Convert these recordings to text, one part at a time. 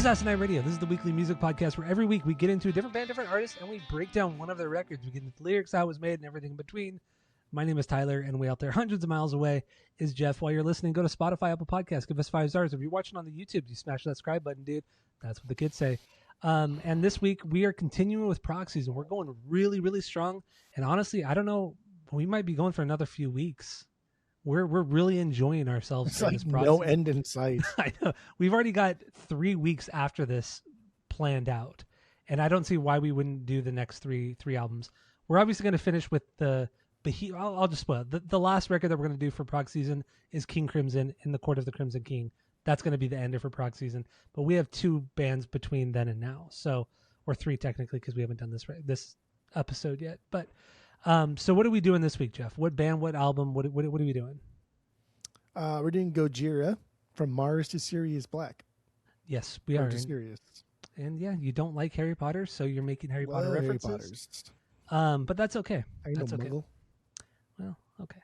is Asinine Radio. This is the weekly music podcast where every week we get into a different band, different artist, and we break down one of their records. We get into the lyrics, how it was made, and everything in between. My name is Tyler, and way out there, hundreds of miles away, is Jeff. While you're listening, go to Spotify, Apple Podcasts, give us 5 stars. If you're watching on the YouTube, you smash that subscribe button, dude. That's what the kids say. And this week we are continuing with prog season. We're going really, really strong. And honestly, I don't know, we might be going for another few weeks. We're really enjoying ourselves. It's like no end in sight. I know. We've already got 3 weeks after this planned out, and I don't see why we wouldn't do the next three albums. We're obviously going to finish with I'll just spoil it. The last record that we're going to do for prog season is King Crimson in the Court of the Crimson King. That's going to be the ender for prog season. But we have 2 bands between then and now, or 3 technically because we haven't done this episode yet. But so what are we doing this week, Jeff? What band? What album? What are we doing? We're doing Gojira, From Mars to Sirius Black. Yes, we are. Sirius. And yeah, you don't like Harry Potter, so you're making Harry Potter references. But that's okay. That's okay. Muggle. Well, okay.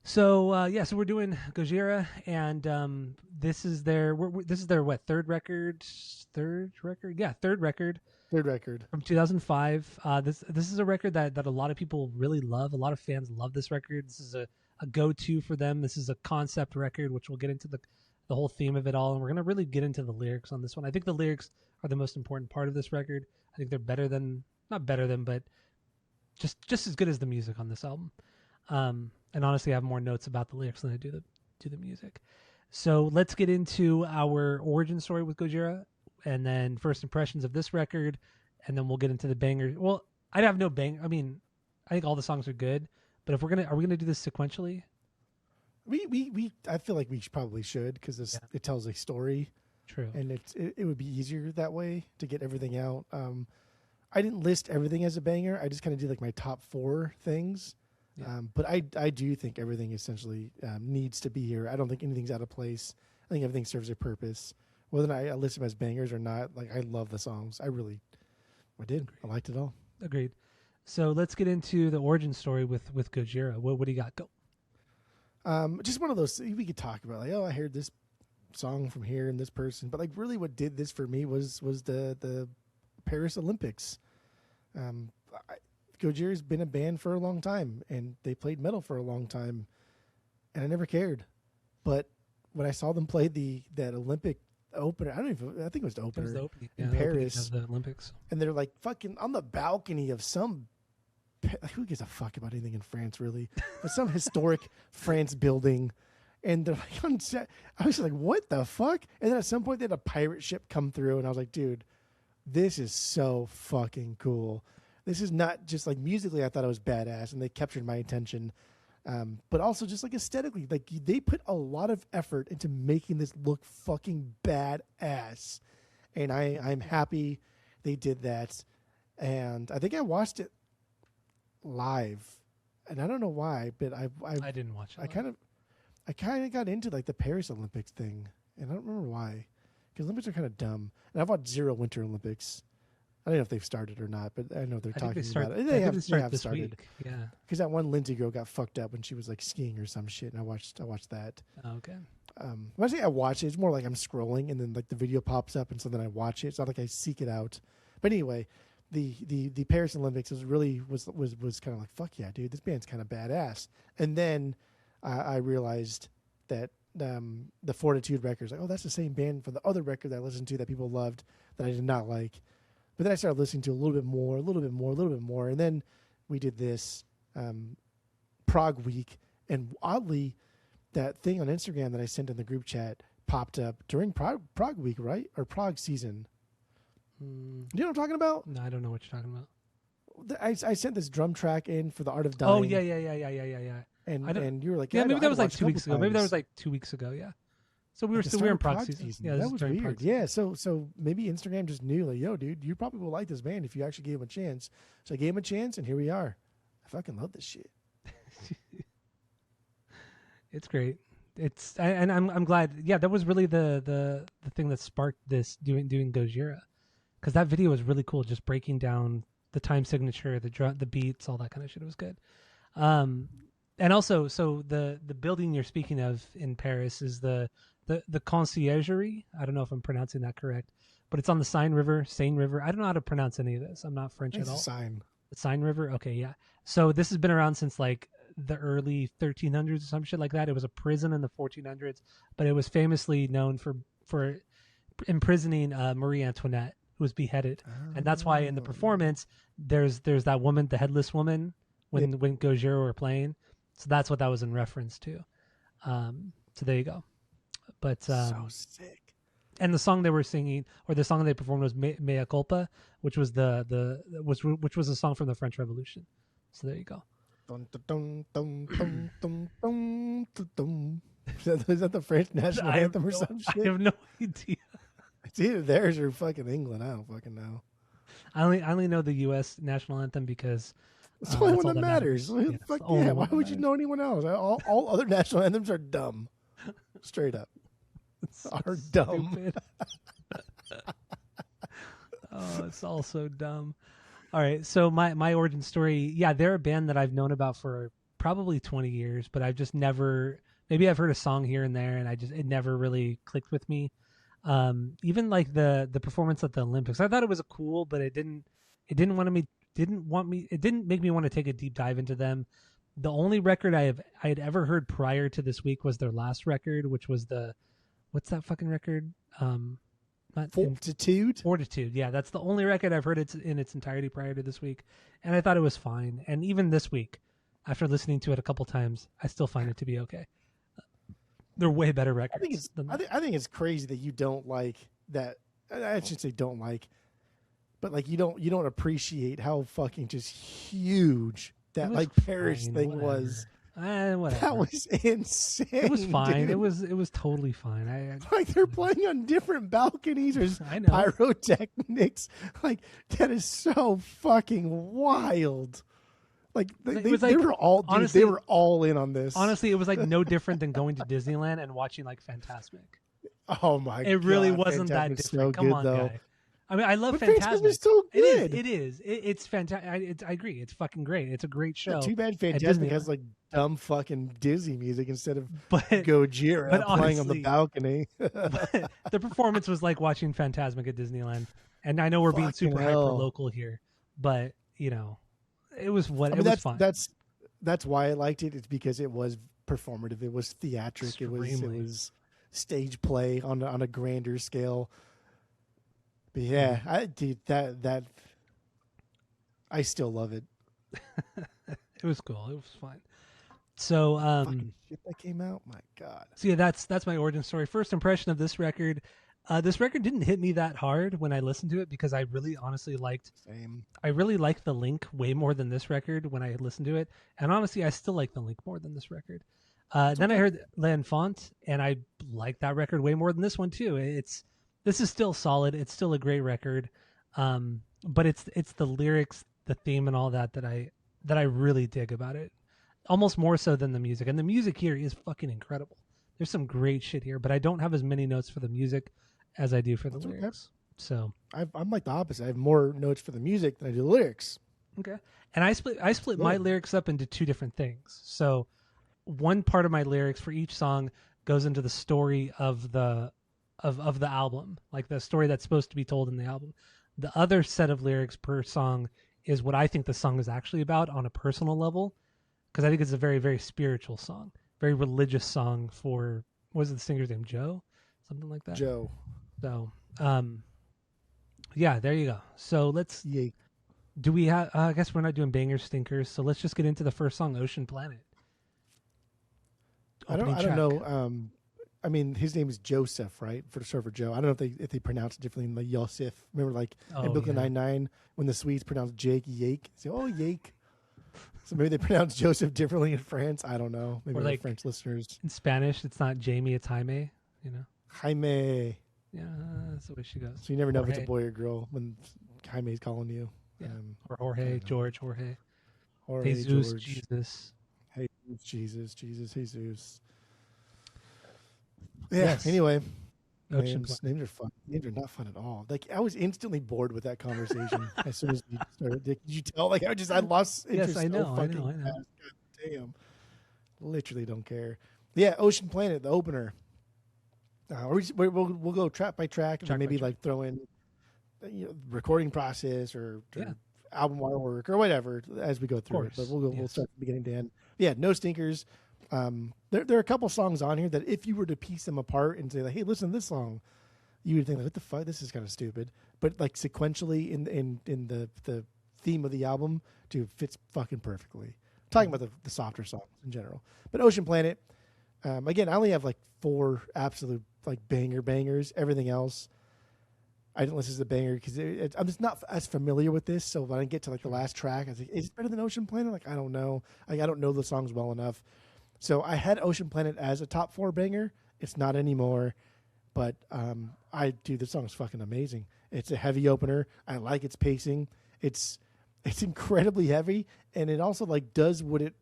So so we're doing Gojira, and this is their what, third record? Yeah, third record. Third record from 2005. This is a record that a lot of people really love. A lot of fans love this record. This is a go-to for them. This is a concept record, which we'll get into the whole theme of it all, and we're gonna really get into the lyrics on this one. I think the lyrics are the most important part of this record. I think they're not better than, but just as good as the music on this album. And honestly, I have more notes about the lyrics than I do the music. So let's get into our origin story with Gojira, and then first impressions of this record, and then we'll get into the bangers. Well, I have no bang. I mean, I think all the songs are good, but are we gonna do this sequentially? I feel like we probably should, because it tells a story. True. And it would be easier that way to get everything out. I didn't list everything as a banger. I just kind of did like my top 4 things. Yeah. But I do think everything essentially needs to be here. I don't think anything's out of place. I think everything serves a purpose. Whether I list them as bangers or not, like, I love the songs. I did. I liked it all. Agreed. So let's get into the origin story with Gojira. What do you got? Go. Just one of those we could talk about, like, oh, I heard this song from here and this person, but like really what did this for me was the Paris Olympics. Gojira's been a band for a long time, and they played metal for a long time, and I never cared. But when I saw them play that Olympic opener, I think it was the opener in Paris of the Olympics, and they're like fucking on the balcony of some, who gives a fuck about anything in France really, but some historic France building, and they're like on set. I was like, what the fuck? And then at some point they had a pirate ship come through, and I was like, dude, this is so fucking cool. This is not just like musically, I thought it was badass, and they captured my attention. But also just like aesthetically, like they put a lot of effort into making this look fucking badass. And I'm happy they did that. And I think I watched it live, and I don't know why, but I didn't watch it. I kind of got into like the Paris Olympics thing, and I don't remember why, because Olympics are kind of dumb. And I've watched 0 Winter Olympics. I don't know if they've started or not, but I know they're talking about it. They have started. Week. Yeah, because that one Lindsay girl got fucked up when she was like skiing or some shit, and I watched that. Oh, okay. When I say I watch it, it's more like I'm scrolling, and then like the video pops up, and so then I watch it. It's not like I seek it out. But anyway, the Paris Olympics was kind of like, fuck yeah, dude, this band's kind of badass. And then I realized that the Fortitude records, like, oh, that's the same band from the other record that I listened to that people loved that I did not like. But then I started listening to a little bit more. And then we did this Prague Week. And oddly, that thing on Instagram that I sent in the group chat popped up during Prague Week, right? Or Prague season. Do you know what I'm talking about? No, I don't know what you're talking about. I sent this drum track in for The Art of Dying. Oh, yeah. And you were like, yeah, maybe that was like 2 weeks ago. Maybe that was like 2 weeks ago, yeah. So we were in Prague season. Yeah, that was weird. Yeah, so maybe Instagram just knew, like, yo, dude, you probably will like this band if you actually gave them a chance. So I gave them a chance, and here we are. I fucking love this shit. It's great. I'm glad. Yeah, that was really the thing that sparked this doing Gojira, because that video was really cool. Just breaking down the time signature, the beats, all that kind of shit. It was good. And also, so the building you're speaking of in Paris is the the conciergerie. I don't know if I'm pronouncing that correct, but it's on the Seine River. I don't know how to pronounce any of this. I'm not French at It's a all. sign. The Seine River. Okay, yeah. So this has been around since like the early 1300s or some shit like that. It was a prison in the 1400s, but it was famously known for imprisoning Marie Antoinette, who was beheaded, and that's why in the performance there's that woman, the headless woman, when Gojira were playing. So that's what that was in reference to. So there you go. But So sick. and the song they were singing, or the song they performed, was Mea Culpa, which was which was a song from the French Revolution. So there you go. Dun, dun, dun, dun, dun, dun, dun, dun. Is that the French national anthem or some shit? I have no idea. It's either theirs or fucking England. I don't fucking know. I only know the U.S. national anthem because It's the only one that matters. Yeah, Fuck yeah. Why would you know anyone else? All other national anthems are dumb. Straight up. Are dumb. Stupid. Oh, it's all so dumb. All right, so my origin story, yeah, they're a band that I've known about for probably 20 years, but I've just never, maybe I've heard a song here and there, and it never really clicked with me. Even like the performance at the Olympics, I thought it was cool, but it didn't make me want to take a deep dive into them. The only record I had ever heard prior to this week was their last record, which was what's that fucking record? Fortitude. Yeah, that's the only record I've heard in its entirety prior to this week, and I thought it was fine. And even this week, after listening to it a couple times, I still find it to be okay. They're way better records. I think it's crazy that you don't like that. I should say don't like, but like you don't appreciate how fucking just huge that like Paris thing was. Whatever. That was insane. It was fine. Dude. It was totally fine. Like they're playing on different balconies or I know. pyrotechnics. Like that is so fucking wild. Like they were all honestly, they were all in on this. Honestly, it was like no different than going to Disneyland and watching like Fantasmic. Oh my god. It really wasn't that different. So Come on, though. guy. I mean, I love but Fantasmic. Is so good. It is. It's fantastic. I agree. It's fucking great. It's a great show. Yeah, too bad Fantasmic has like dumb fucking Disney music instead of Gojira playing on the balcony. But the performance was like watching Fantasmic at Disneyland. And I know we're being super hyper local here, but you know, it was it was fun. That's why I liked it. It's because it was performative. It was theatric. It was stage play on a grander scale. But yeah, that I still love it. It was cool. It was fun. So fucking shit that came out, my god. So yeah, that's my origin story. First impression of this record. This record didn't hit me that hard when I listened to it because I really honestly liked. Same. I really liked the Link way more than this record when I listened to it, and honestly, I still like the Link more than this record. Then I heard L'Enfant, and I liked that record way more than this one too. This is still solid. It's still a great record, but it's the lyrics, the theme, and all that I really dig about it, almost more so than the music. And the music here is fucking incredible. There's some great shit here, but I don't have as many notes for the music as I do for the lyrics. Okay. So I'm like the opposite. I have more notes for the music than I do the lyrics. Okay, and I split my lyrics up into two different things. So one part of my lyrics for each song goes into the story of the album, like the story that's supposed to be told in the album. The other set of lyrics per song is what I think the song is actually about on a personal level, because I think it's a very, very spiritual song, very religious song for, what was it, the singer's name? Joe? Something like that? Joe. So, yeah, there you go. So let's, Yay. Do we have, I guess we're not doing bangers, stinkers, so let's just get into the first song, Ocean Planet. I don't know. I mean, his name is Joseph, right? For Surfer Joe. I don't know if they pronounce it differently than like Yosef. Remember, like in Brooklyn Nine-Nine, when the Swedes pronounce Jake Yake, say, "Oh, Yake." So maybe they pronounce Joseph differently in France. I don't know. Maybe like French listeners. In Spanish, it's not Jamie, it's Jaime. You know, Jaime. Yeah, that's the way she goes. So you never know if it's a boy or girl when Jaime's calling you. Yeah. Or Jorge, George, Jorge. Jesus, George. Jesus. Hey, Jesus, Jesus. Yeah. Yes. Anyway, names are fun. Names are not fun at all. Like I was instantly bored with that conversation as soon as you started. Did you tell? Like I lost interest. Yes, I know. God damn. Literally don't care. Yeah, Ocean Planet, the opener. we'll go track by track, and then Track by maybe track. like throw in recording process Yeah, or album artwork or whatever as we go of through it. But course. we'll Yes. start from beginning to end. Yeah, no stinkers. There are a couple songs on here that if you were to piece them apart and say like, hey, listen to this song, you would think like, what the fuck, this is kind of stupid. But like sequentially in the theme of the album, dude, fits fucking perfectly. Talking about the softer songs in general, but Ocean Planet. Again, I only have like 4 absolute like bangers. Everything else, I didn't listen to the banger because I'm just not as familiar with this. So when I get to like the last track, I was like, is it better than Ocean Planet? Like, I don't know. Like, I don't know the songs well enough. So I had Ocean Planet as a top 4 banger. It's not anymore. But the song's fucking amazing. It's a heavy opener. I like its pacing. It's incredibly heavy, and it also like does what it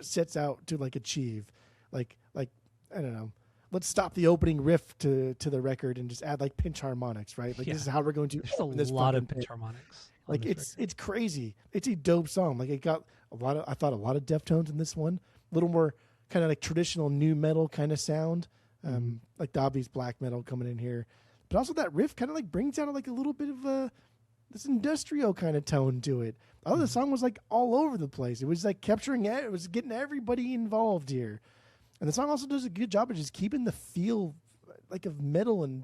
sets out to like achieve. Like I don't know. Let's stop the opening riff to the record and just add like pinch harmonics, right? Like Yeah. this is how we're going to There's open a this lot fucking of thing. pitch harmonics. On Like this record. it's crazy. It's a dope song. Like it got I thought a lot of Deftones in this one. A little more kind of like traditional new metal kind of sound. Like Dobby's black metal coming in here. But also that riff kind of like brings out like a little bit of this industrial kind of tone to it. Although the song was like all over the place. It was like capturing it. It was getting everybody involved here. And the song also does a good job of just keeping the feel like of metal and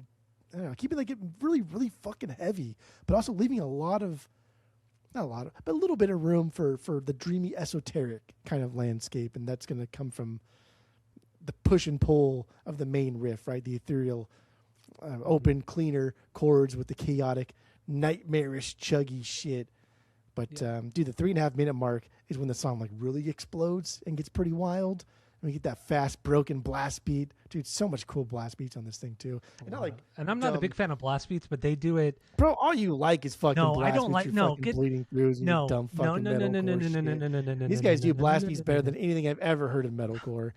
I don't know, keeping like it really, really fucking heavy, but also leaving a lot of not a lot of, but a little bit of room for the dreamy esoteric kind of landscape. And that's going to come from the push and pull of the main riff, right? The ethereal, open, cleaner chords with the chaotic, nightmarish, chuggy shit. But dude, the 3.5 minute mark is when the song like really explodes and gets pretty wild. And we get that fast, broken blast beat. Dude, so much cool blast beats on this thing too. And not like, and I'm not a big fan of blast beats, but they do it. bro, all you like is fucking No, I blast don't beats. like. Your No, fucking get bleeding throughs and your no, dumb no, fucking no, no, no, no, metalcore no, no, no, shit. no, no, no, no. These guys do blast beats better than anything I've ever heard in metalcore.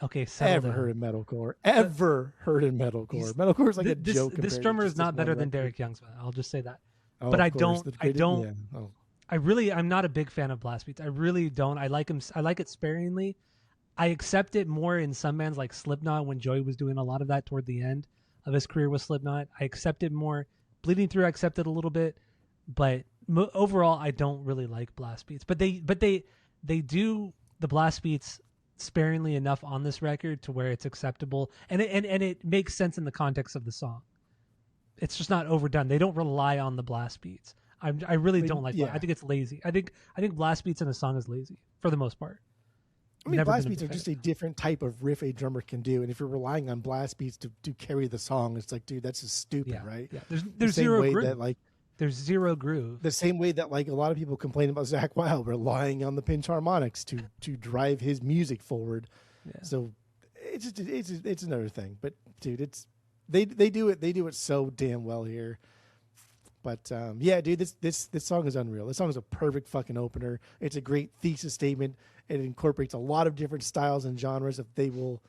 Okay, settle Ever down. heard in metalcore. Ever heard in metalcore. Metalcore is like a joke. This compared drummer to is just not this better one than record. Derek Young's. I'll just say that. Oh, But of I course, don't. the I greatest- don't. yeah. Oh. I'm not a big fan of blast beats. I really don't. I like him. I like it sparingly. I accept it more in some bands like Slipknot when Joey was doing a lot of that toward the end of his career with Slipknot. I accept it more. Bleeding Through, I accept it a little bit, but overall, I don't really like blast beats. But they do the blast beats sparingly enough on this record to where it's acceptable, and it makes sense in the context of the song. It's just not overdone. They don't rely on the blast beats. I really don't like. yeah. I think it's lazy. I think blast beats in a song is lazy for the most part. I mean, Never blast been a beats big are fan just of a different type of riff a drummer can do. And if you're relying on blast beats to carry the song, it's like, dude, that's just stupid, Yeah, right? yeah. The There's same zero way groove. that, like, There's zero groove. the same way that like a lot of people complain about Zach Wilde relying on the pinch harmonics to drive his music forward. Yeah. So it's another thing. But dude, they do it so damn well here. But yeah, dude, this song is unreal. This song is a perfect fucking opener. It's a great thesis statement. It incorporates a lot of different styles and genres that they will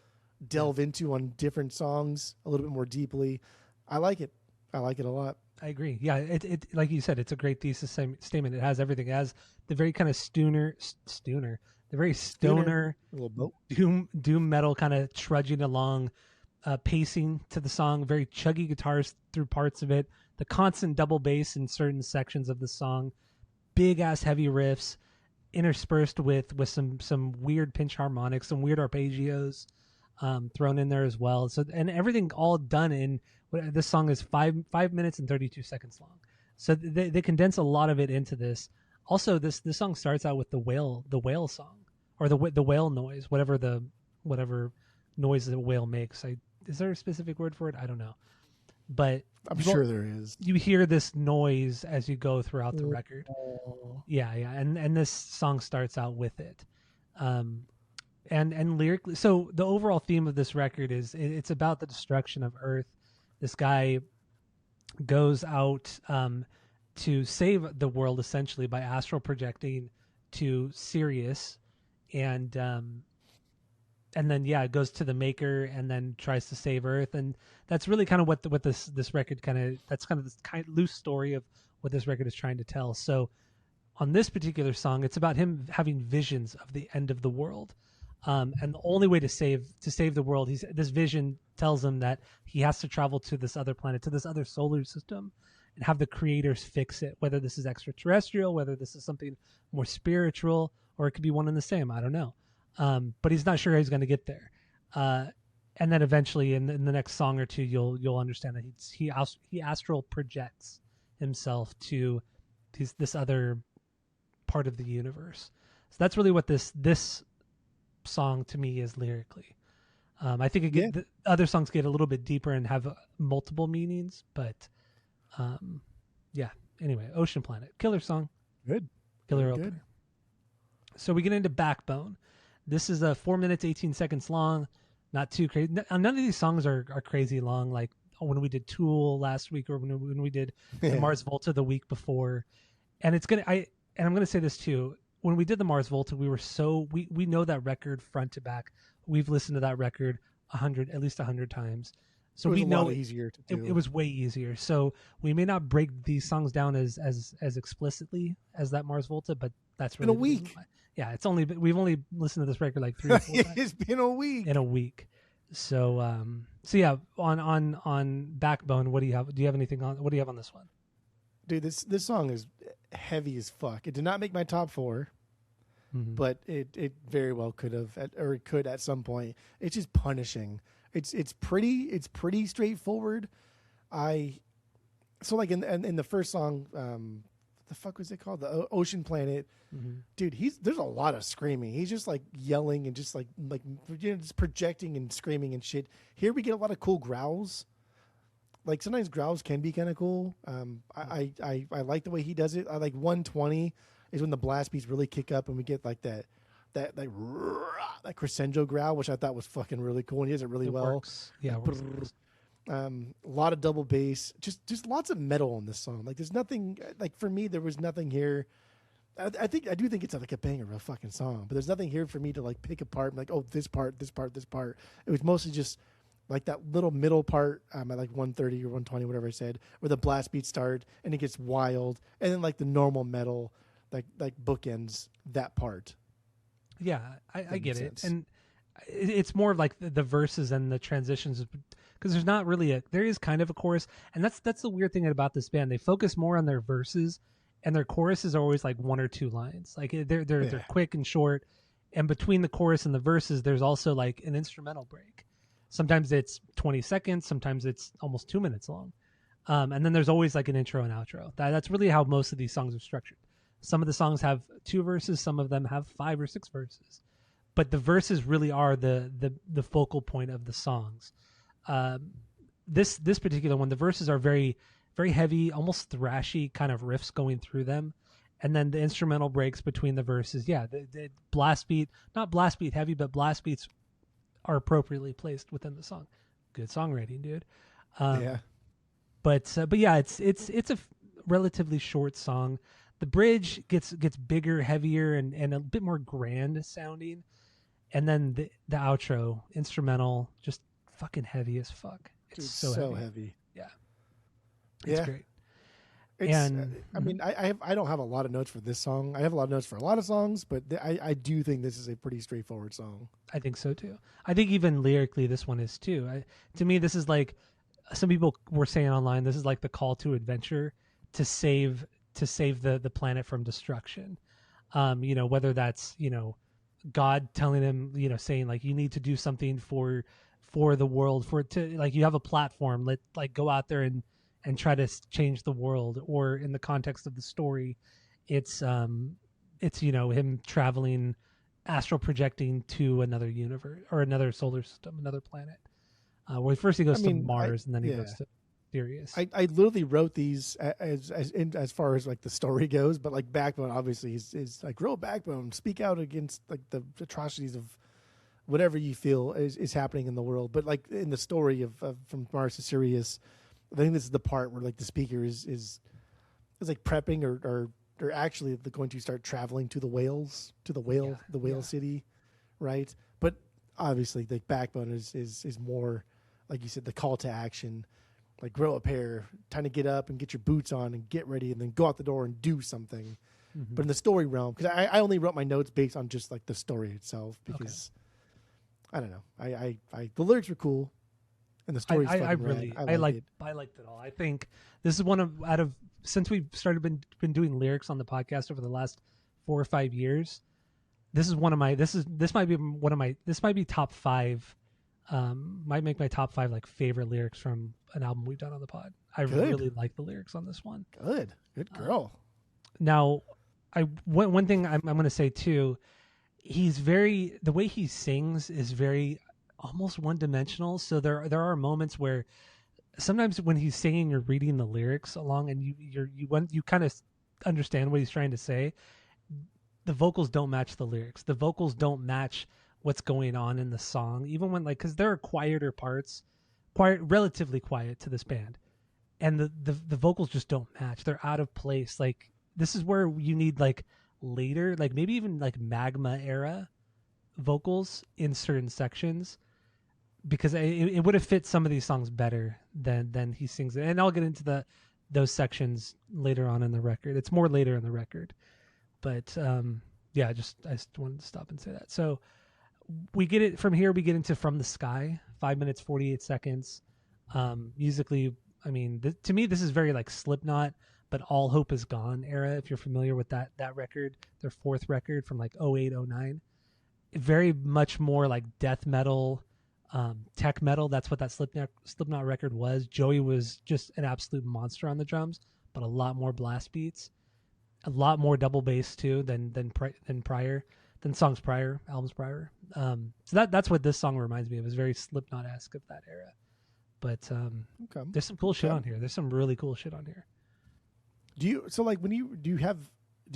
delve into on different songs a little bit more deeply. I like it. I like it a lot. I agree. Yeah, it like you said, it's a great thesis statement. It has everything. It has the very kind of the very stoner A little boat. doom metal kind of trudging along, pacing to the song. Very chuggy guitars through parts of it. The constant double bass in certain sections of the song. Big ass heavy riffs, interspersed with some weird pinch harmonics, some weird arpeggios thrown in there as well. So and everything all done in this song is 5 minutes and 32 seconds long. So they condense a lot of it into this. Also, this song starts out with the whale song or the whale noise, whatever noise the whale makes. Is there a specific word for it? I don't know, but I'm sure there is. you hear this noise as you go throughout the record. Yeah, and this song starts out with it, and lyrically. So the overall theme of this record is it's about the destruction of Earth. This guy goes out to save the world essentially by astral projecting to Sirius, and then it goes to the Maker and then tries to save Earth, and that's really kind of what this record that's kind of this loose story of what this record is trying to tell. So on this particular song, it's about him having visions of the end of the world. And the only way to save the world, this vision tells him that he has to travel to this other planet, to this other solar system, and have the creators fix it. Whether this is extraterrestrial, whether this is something more spiritual, or it could be one and the same. I don't know. But he's not sure how he's going to get there. And then eventually, in the next song or two, you'll understand that he astral projects himself to this other part of the universe. So that's really what this song to me is lyrically. I think the other songs get a little bit deeper and have multiple meanings, but yeah. Anyway, Ocean Planet, killer song, Good. killer Good. opener. So we get into Backbone. This is 4 minutes 18 seconds long. Not too crazy. None of these songs are crazy long. Like when we did Tool last week, or when we did the Mars Volta the week before. And I'm gonna say this too. When we did the Mars Volta, we know that record front to back. We've listened to that record at least 100 times. So we know easier to do. It was way easier. So we may not break these songs down as explicitly as that Mars Volta, but that's really in a week. Yeah, we've only listened to this record like 3 or 4 times. It's been a week. In a week. So yeah, on Backbone, what do you have? Do you have anything on? What do you have on this one? Dude, this song is heavy as fuck. It did not make my top 4, but it very well could have, or it could at some point. It's just punishing. It's pretty straightforward. So like in the first song, the fuck was it called? The Ocean Planet. Dude, there's a lot of screaming. He's just like yelling and just like just projecting and screaming and shit. Here we get a lot of cool growls. Like sometimes growls can be kind of cool. I like the way he does it. I like 120 is when the blast beats really kick up and we get like that crescendo growl, which I thought was fucking really cool. And he does it really well. Works. Yeah. A lot of double bass, just lots of metal in this song. Like there's nothing, like for me, there was nothing here. I do think it's like a banger of a fucking song, but there's nothing here for me to like pick apart and like, oh, this part. It was mostly just like that little middle part at like 130 or 120, whatever I said, where the blast beats start and it gets wild, and then like the normal metal, like bookends that part. Yeah, I get it, and it's more of like the verses and the transitions, because there's not really there is kind of a chorus, and that's the weird thing about this band. They focus more on their verses, and their choruses are always like 1 or 2 lines. Like they're quick and short, and between the chorus and the verses, there's also like an instrumental break. Sometimes it's 20 seconds, sometimes it's almost 2 minutes long, and then there's always like an intro and outro. That's really how most of these songs are structured. Some of the songs have 2 verses, some of them have 5 or 6 verses, but the verses really are the focal point of the songs. This particular one, the verses are very, very heavy, almost thrashy kind of riffs going through them, and then the instrumental breaks between the verses. Yeah, the blast beat, not blast beat heavy, but blast beats are appropriately placed within the song. Good songwriting, dude. But yeah, it's a relatively short song. The bridge gets bigger, heavier, and a bit more grand sounding, and then the outro instrumental just fucking heavy as fuck. It's so heavy. Yeah, it's great. I mean, I don't have a lot of notes for this song. I have a lot of notes for a lot of songs, but I do think this is a pretty straightforward song. I think so too. I think even lyrically, this one is too. To me, this is like some people were saying online. This is like the call to adventure to save the planet from destruction. Whether that's God telling him, saying like you need to do something for the world, for it to like you have a platform. Let go out there and try to change the world. Or in the context of the story, it's him traveling, astral projecting to another universe or another solar system, another planet. Where first he goes to Mars and then he goes to Sirius. I literally wrote these as far as like the story goes, but like Backbone obviously is like real Backbone. Speak out against like the atrocities of whatever you feel is happening in the world. But like in the story of from Mars to Sirius, I think this is the part where like the speaker is like prepping or actually going to start traveling to the whales, to the whale city, right? But obviously the Backbone is more like you said, the call to action, like grow a pair, time to get up and get your boots on and get ready and then go out the door and do something. But in the story realm, because I only wrote my notes based on just like the story itself, because I don't know. I the lyrics were cool, and the story's I fucking really rad. I like it. I liked it all. I think this is one of out of since we've started been doing lyrics on the podcast over the last 4 or 5 years. This is one of my this might be one of my this might be top 5. Might make my top 5 like favorite lyrics from an album we've done on the pod. I really like the lyrics on this one. Good girl. Now, one thing I'm going to say too, the way he sings is very almost one dimensional. So there are moments where sometimes when he's singing, you're reading the lyrics along, and you kind of understand what he's trying to say. The vocals don't match the lyrics. The vocals don't match what's going on in the song, even when because there are quieter parts, relatively quiet to this band, and the vocals just don't match. They're out of place. Like this is where you need like later, like maybe even like Magma era vocals in certain sections, because it would have fit some of these songs better than he sings it. And I'll get into those sections later on in the record. It's more later in the record, but yeah, I just wanted to stop and say that. So we get it from here. We get into From the Sky, 5 minutes 48 seconds. Musically, I mean, to me, this is very like Slipknot, but All Hope Is Gone era. If you're familiar with that record, their 4th record from like 08, 09. Very much more like death metal, tech metal. That's what that Slipknot record was. Joey was just an absolute monster on the drums, but a lot more blast beats, a lot more double bass too than albums prior. So that's what this song reminds me of. It's very Slipknot-esque of that era. But there's some cool shit on here. There's some really cool shit on here. Did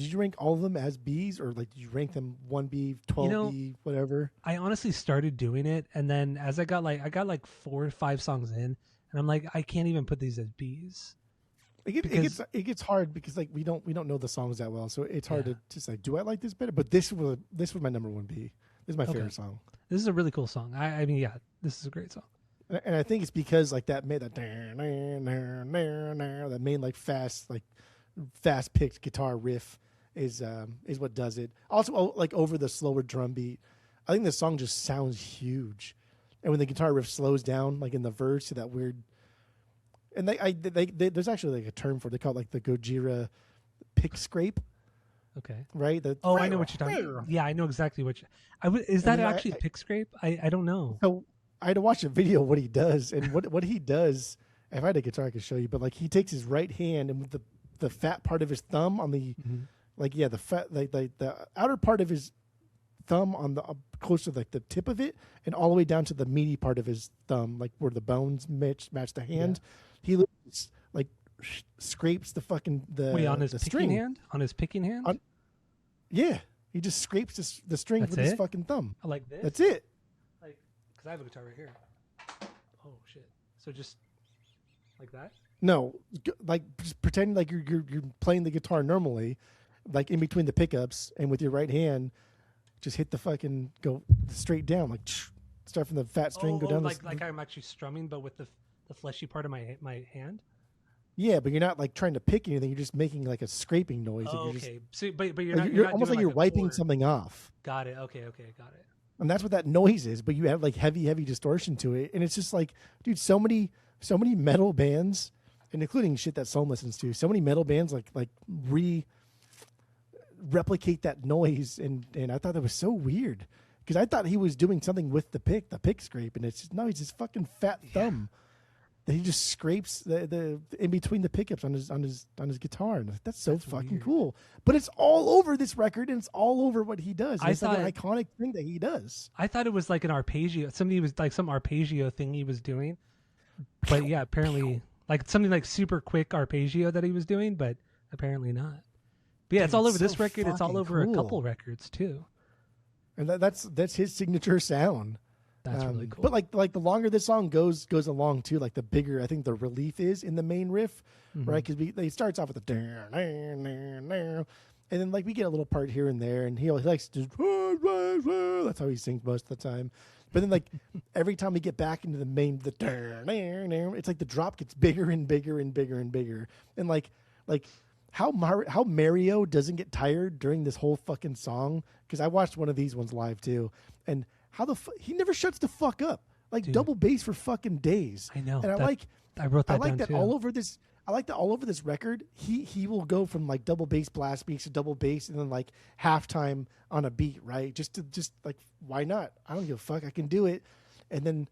you rank all of them as Bs, or like did you rank them 1B, 12B, whatever? I honestly started doing it, and then as I got like 4 or 5 songs in, and I'm like, I can't even put these as Bs. It gets hard because like we don't know the songs that well, so it's hard to say, do I like this better? But this was my number 1B. This is my favorite song. This is a really cool song. I mean, yeah, this is a great song. And I think it's because like that main like fast picked guitar riff is what does it. Also, like over the slower drum beat, I think the song just sounds huge. And when the guitar riff slows down, like in the verse, to that weird. And there's actually like a term for it. They call it like the Gojira pick scrape. Okay. Right. I know what you're talking about. Yeah, I know exactly what. Is that actually a pick scrape? I don't know. So I had to watch a video of what he does, and what he does. If I had a guitar, I could show you. But like he takes his right hand and with the fat part of his thumb on the the fat like the outer part of his thumb on the close to like the tip of it, and all the way down to the meaty part of his thumb, like where the bones match the hand. Yeah. He like scrapes the fucking on his picking string. Hand? On his picking hand? Yeah, he just scrapes the string with his fucking thumb. Like this? That's it. Like, because I have a guitar right here. Oh shit! So just like that? No, like just pretend like you're playing the guitar normally, like in between the pickups, and with your right hand, just hit the fucking go straight down, like start from the fat string, go down. Like I'm actually strumming, but with the fleshy part of my hand. Yeah, but you're not like trying to pick anything. You're just making like a scraping noise. Oh, you're okay. Just, so, but you're like, not. You're not almost like you're wiping chord. something off. Got it. Okay. Got it. And that's what that noise is. But you have like heavy distortion to it, and it's just like, dude, so many metal bands, and including shit that Soul listens to. So many metal bands like replicate that noise, and I thought that was so weird because I thought he was doing something with the pick scrape, and it's just, no, he's just fucking fat thumb. That he just scrapes the in between the pickups on his guitar, and that's fucking weird. Cool. But it's all over this record, and it's all over what he does. It's like an iconic thing that he does. I thought it was like an arpeggio. Somebody was like some arpeggio thing he was doing, but yeah, apparently like something like super quick arpeggio that he was doing, but apparently not. But yeah, it's all over this record. It's all over a couple records too, and that's his signature sound. That's really cool. But like the longer this song goes along too, like the bigger I think the relief is in the main riff, right? Because it starts off with the and then like we get a little part here and there, and he likes to that's how he sings most of the time. But then like every time we get back into the main it's like the drop gets bigger and bigger and bigger and bigger, and like how Mario doesn't get tired during this whole fucking song, because I watched one of these ones live too, and he never shuts the fuck up. Like Dude. double bass for fucking days. I know. And I wrote that down that too. all over this. I like that all over this record. He will go from like double bass blast beats to double bass and then like halftime on a beat, right? Just like, why not? I don't give a fuck. I can do it. And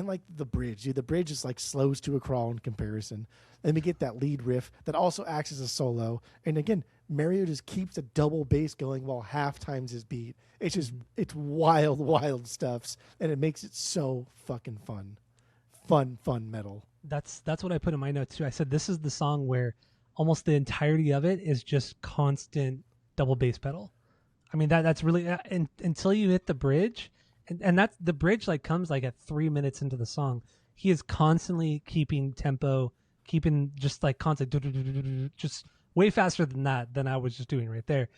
like the bridge, dude, the bridge is like slows to a crawl in comparison. And we get that lead riff that also acts as a solo. And again, Mario just keeps a double bass going while halftime's his beat. It's just it's wild stuffs, and it makes it so fucking fun metal. That's what I put in my notes too. I said this is the song where almost the entirety of it is just constant double bass pedal. I mean that's really until you hit the bridge, and that's the bridge like comes like at 3 minutes into the song. He is constantly keeping tempo, keeping just like constant, just way faster than that than I was just doing right there.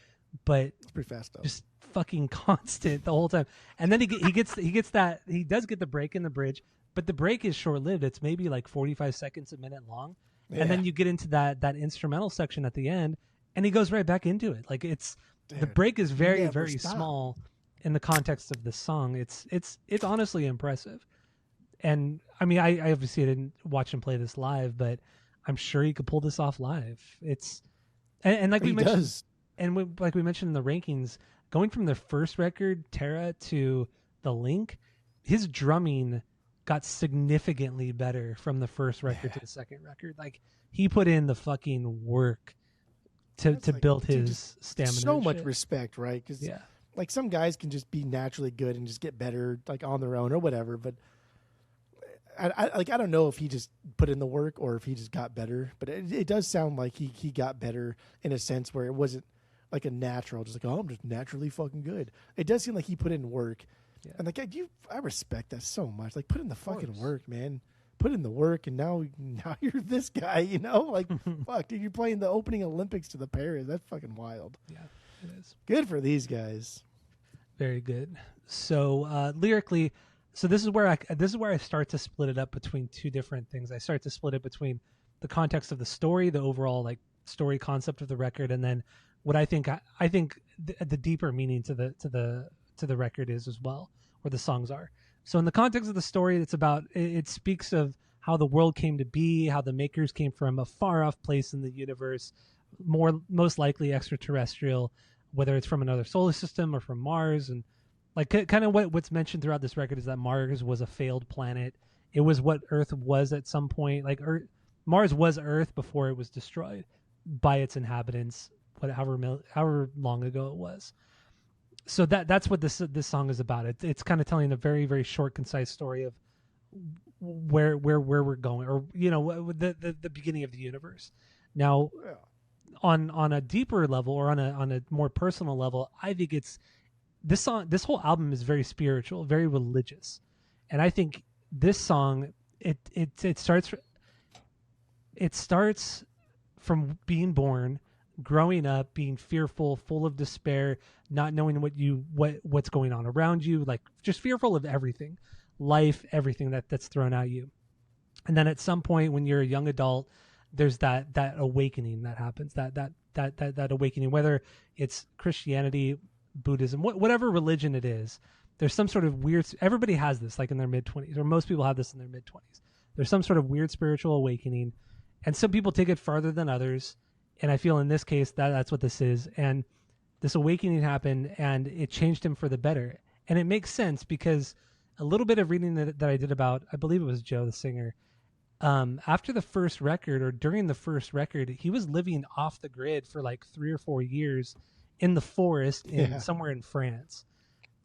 But it's pretty fast though. Just fucking constant the whole time. And then he gets that he does get the break in the bridge. But the break is short-lived. It's maybe like 45 seconds, a minute long. Yeah. And then you get into that instrumental section at the end, and he goes right back into it. Like the break is very, very small in the context of this song. It's honestly impressive. And I mean, I obviously didn't watch him play this live, but I'm sure he could pull this off live. And like we mentioned, like we mentioned in the rankings, going from their first record, Terra, to the Link, his drumming got significantly better from the first record to the second record. Like he put in the fucking work to build his stamina. So much respect, right? Because yeah, like some guys can just be naturally good and just get better like on their own or whatever. But I don't know if he just put in the work or if he just got better. But it does sound like he got better in a sense where it wasn't like a natural, just like, oh, I'm just naturally fucking good. It does seem like he put in work. Yeah. And like I respect that so much. Like put in the fucking work, man. Put in the work, and now you're this guy. You know, like fuck, dude, you're playing the opening Olympics to the Paris. That's fucking wild. Yeah, it is. Good for these guys. Very good. So lyrically, so this is where I start to split it up between two different things. I start to split it between the context of the story, the overall like story concept of the record, and then what I think the deeper meaning to the record is as well, where the songs are. So in the context of the story, it speaks of how the world came to be, how the makers came from a far off place in the universe, most likely extraterrestrial, whether it's from another solar system or from Mars. And like kind of what's mentioned throughout this record is that Mars was a failed planet. It was what Earth was at some point. Like Mars was Earth before it was destroyed by its inhabitants, however long ago it was. So that's what this song is about. It's kind of telling a very, very short, concise story of where we're going, or the beginning of the universe. Now, on a deeper level, or on a more personal level, I think this whole album is very spiritual, very religious, and I think this song it starts from being born, growing up, being fearful, full of despair, not knowing what's going on around you, like just fearful of everything, life, everything that's thrown at you. And then at some point when you're a young adult, there's that awakening that happens, that awakening, whether it's Christianity, Buddhism, whatever religion it is. There's some sort of weird, everybody has this like in their mid-20s, or most people have this in their mid-20s. There's some sort of weird spiritual awakening, and some people take it farther than others. And I feel in this case that's what this is. And this awakening happened, and it changed him for the better. And it makes sense because a little bit of reading that I did about, I believe it was Joe, the singer, after the first record, or during the first record, he was living off the grid for like 3 or 4 years in the forest somewhere in France.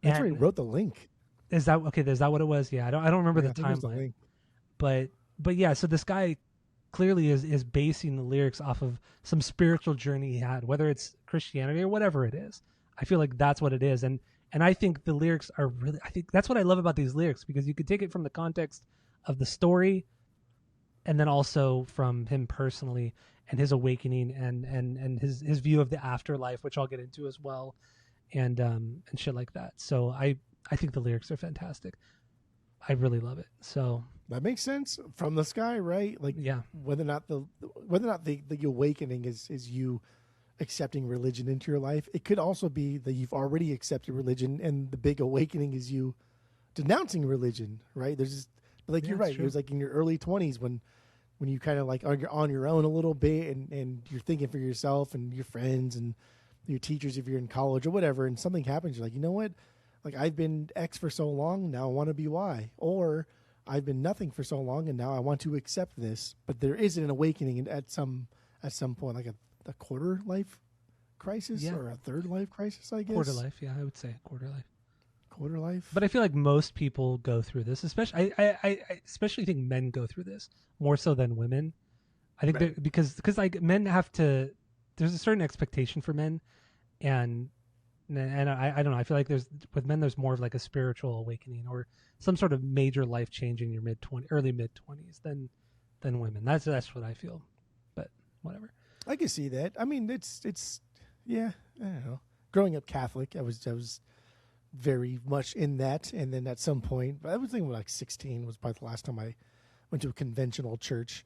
That's where he wrote The Link. Is that okay? Is that what it was? Yeah, I don't remember the timeline. But yeah, so this guy clearly is basing the lyrics off of some spiritual journey he had, whether it's Christianity or whatever it is. I feel like that's what it is. And I think the lyrics are really, I think that's what I love about these lyrics, because you could take it from the context of the story, and then also from him personally and his awakening and his view of the afterlife, which I'll get into as well, and shit like that. So I think the lyrics are fantastic. I really love it. So that makes sense. From the sky, right? Like, yeah. Whether or not the awakening is you accepting religion into your life, it could also be that you've already accepted religion, and the big awakening is you denouncing religion, right? There's just, but like you're right. It was like in your early 20s when you kind of like are on your own a little bit and you're thinking for yourself and your friends and your teachers if you're in college or whatever, and something happens, you're like, you know what? Like I've been X for so long, now I want to be Y, or I've been nothing for so long and now I want to accept this. But there is an awakening at some point, like a quarter life crisis or a third life crisis, I guess. Quarter life, yeah, I would say quarter life. Quarter life. But I feel like most people go through this, especially I especially think men go through this more so than women. I think because like men have to, there's a certain expectation for men, and I don't know. I feel like with men there's more of like a spiritual awakening or some sort of major life change in your early mid 20s than women. That's what I feel. But whatever. I can see that. I mean, it's yeah. I don't know. Growing up Catholic, I was very much in that, and then at some point, I was thinking like 16 was probably the last time I went to a conventional church,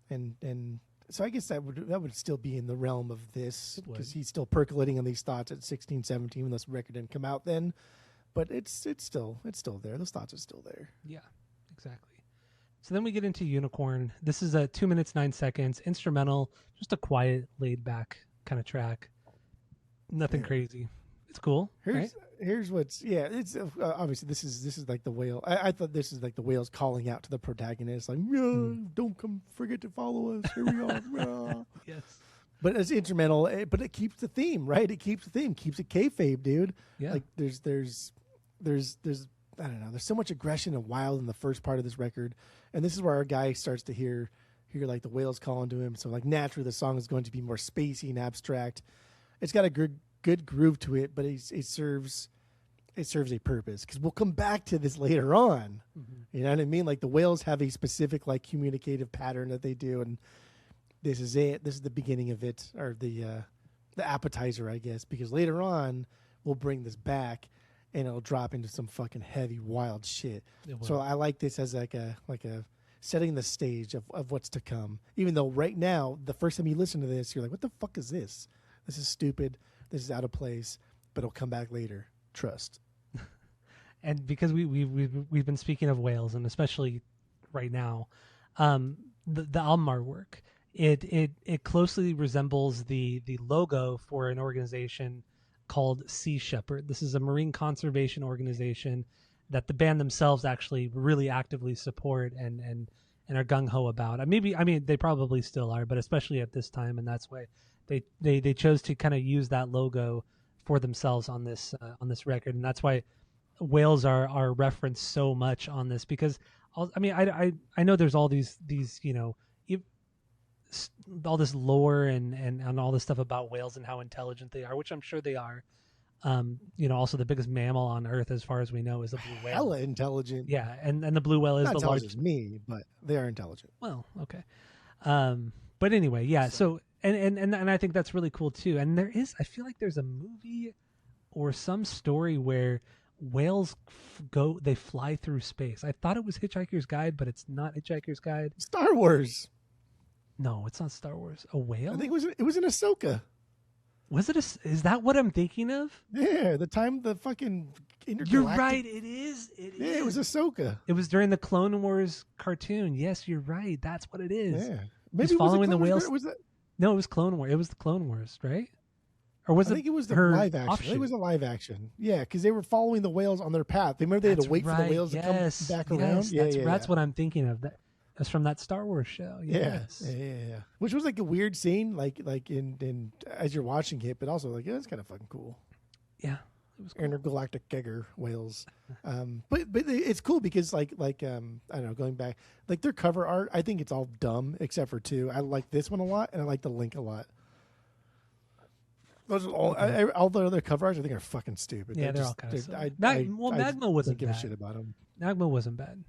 and so I guess that would still be in the realm of this because he's still percolating on these thoughts at 16, 17 when this record didn't come out then, but it's still there. Those thoughts are still there. Yeah, exactly. So then we get into Unicorn. This is a 2 minutes 9 seconds instrumental, just a quiet, laid back kind of track. Nothing crazy. It's cool. Here's what's it's obviously this is like the whale. I thought this is like the whales calling out to the protagonist, like don't come forget to follow us. Here we are. Yes. But it's instrumental, but it keeps the theme, right? It keeps the theme, keeps it kayfabe, dude. Yeah. Like there's I don't know. There's so much aggression and wild in the first part of this record, and this is where our guy starts to hear like the whales calling to him. So like naturally, the song is going to be more spacey and abstract. It's got a good groove to it, but it serves a purpose because we'll come back to this later on. Mm-hmm. You know what I mean? Like the whales have a specific like communicative pattern that they do, and this is it. This is the beginning of it, or the appetizer, I guess, because later on we'll bring this back and it'll drop into some fucking heavy, wild shit. So I like this as like a setting the stage of what's to come. Even though right now, the first time you listen to this, you're like, what the fuck is this? This is stupid. This is out of place, but it'll come back later. Trust. And because we've been speaking of whales, and especially right now, the album artwork, it closely resembles the logo for an organization called Sea Shepherd. This is a marine conservation organization that the band themselves actually really actively support and are gung ho about. They probably still are, but especially at this time, and that's why they chose to kind of use that logo for themselves on this record, and that's why whales are referenced so much on this, because I know there's all these all this lore and all this stuff about whales and how intelligent they are, which I'm sure they are. Also the biggest mammal on Earth, as far as we know, is the blue whale. Hella intelligent. Yeah, and the blue whale is not the intelligent largest. as me, but they are intelligent. Well, okay. But anyway, yeah. So and I think that's really cool too. And I feel like there's a movie or some story where whales they fly through space. I thought it was Hitchhiker's Guide, but it's not Hitchhiker's Guide. Star Wars. No, it's not Star Wars. A whale? I think it was in Ahsoka. Was it is that what I'm thinking of? Yeah, the time the fucking intergalactic... You're right, it is. It was Ahsoka. It was during the Clone Wars cartoon. Yes, you're right. That's what it is. Yeah. Maybe following the whales. That... No, it was Clone Wars. It was the Clone Wars, right? Or was I think it was the live action. Offshoot? It was a live action. Yeah, because they were following the whales on their path. Remember they had to wait for the whales to come back around? That's what I'm thinking of. That's from that Star Wars show. Yes. Yeah. Which was like a weird scene, like in as you're watching it, but also like it's kind of fucking cool. Yeah, it was cool. Intergalactic Kegger whales. But it's cool because like I don't know, going back, like their cover art, I think it's all dumb except for two. I like this one a lot, and I like the Link a lot. Those are all the other cover arts I think are fucking stupid. Yeah, they're all kind of silly. Magma wasn't bad. Give a shit about them. Magma wasn't bad.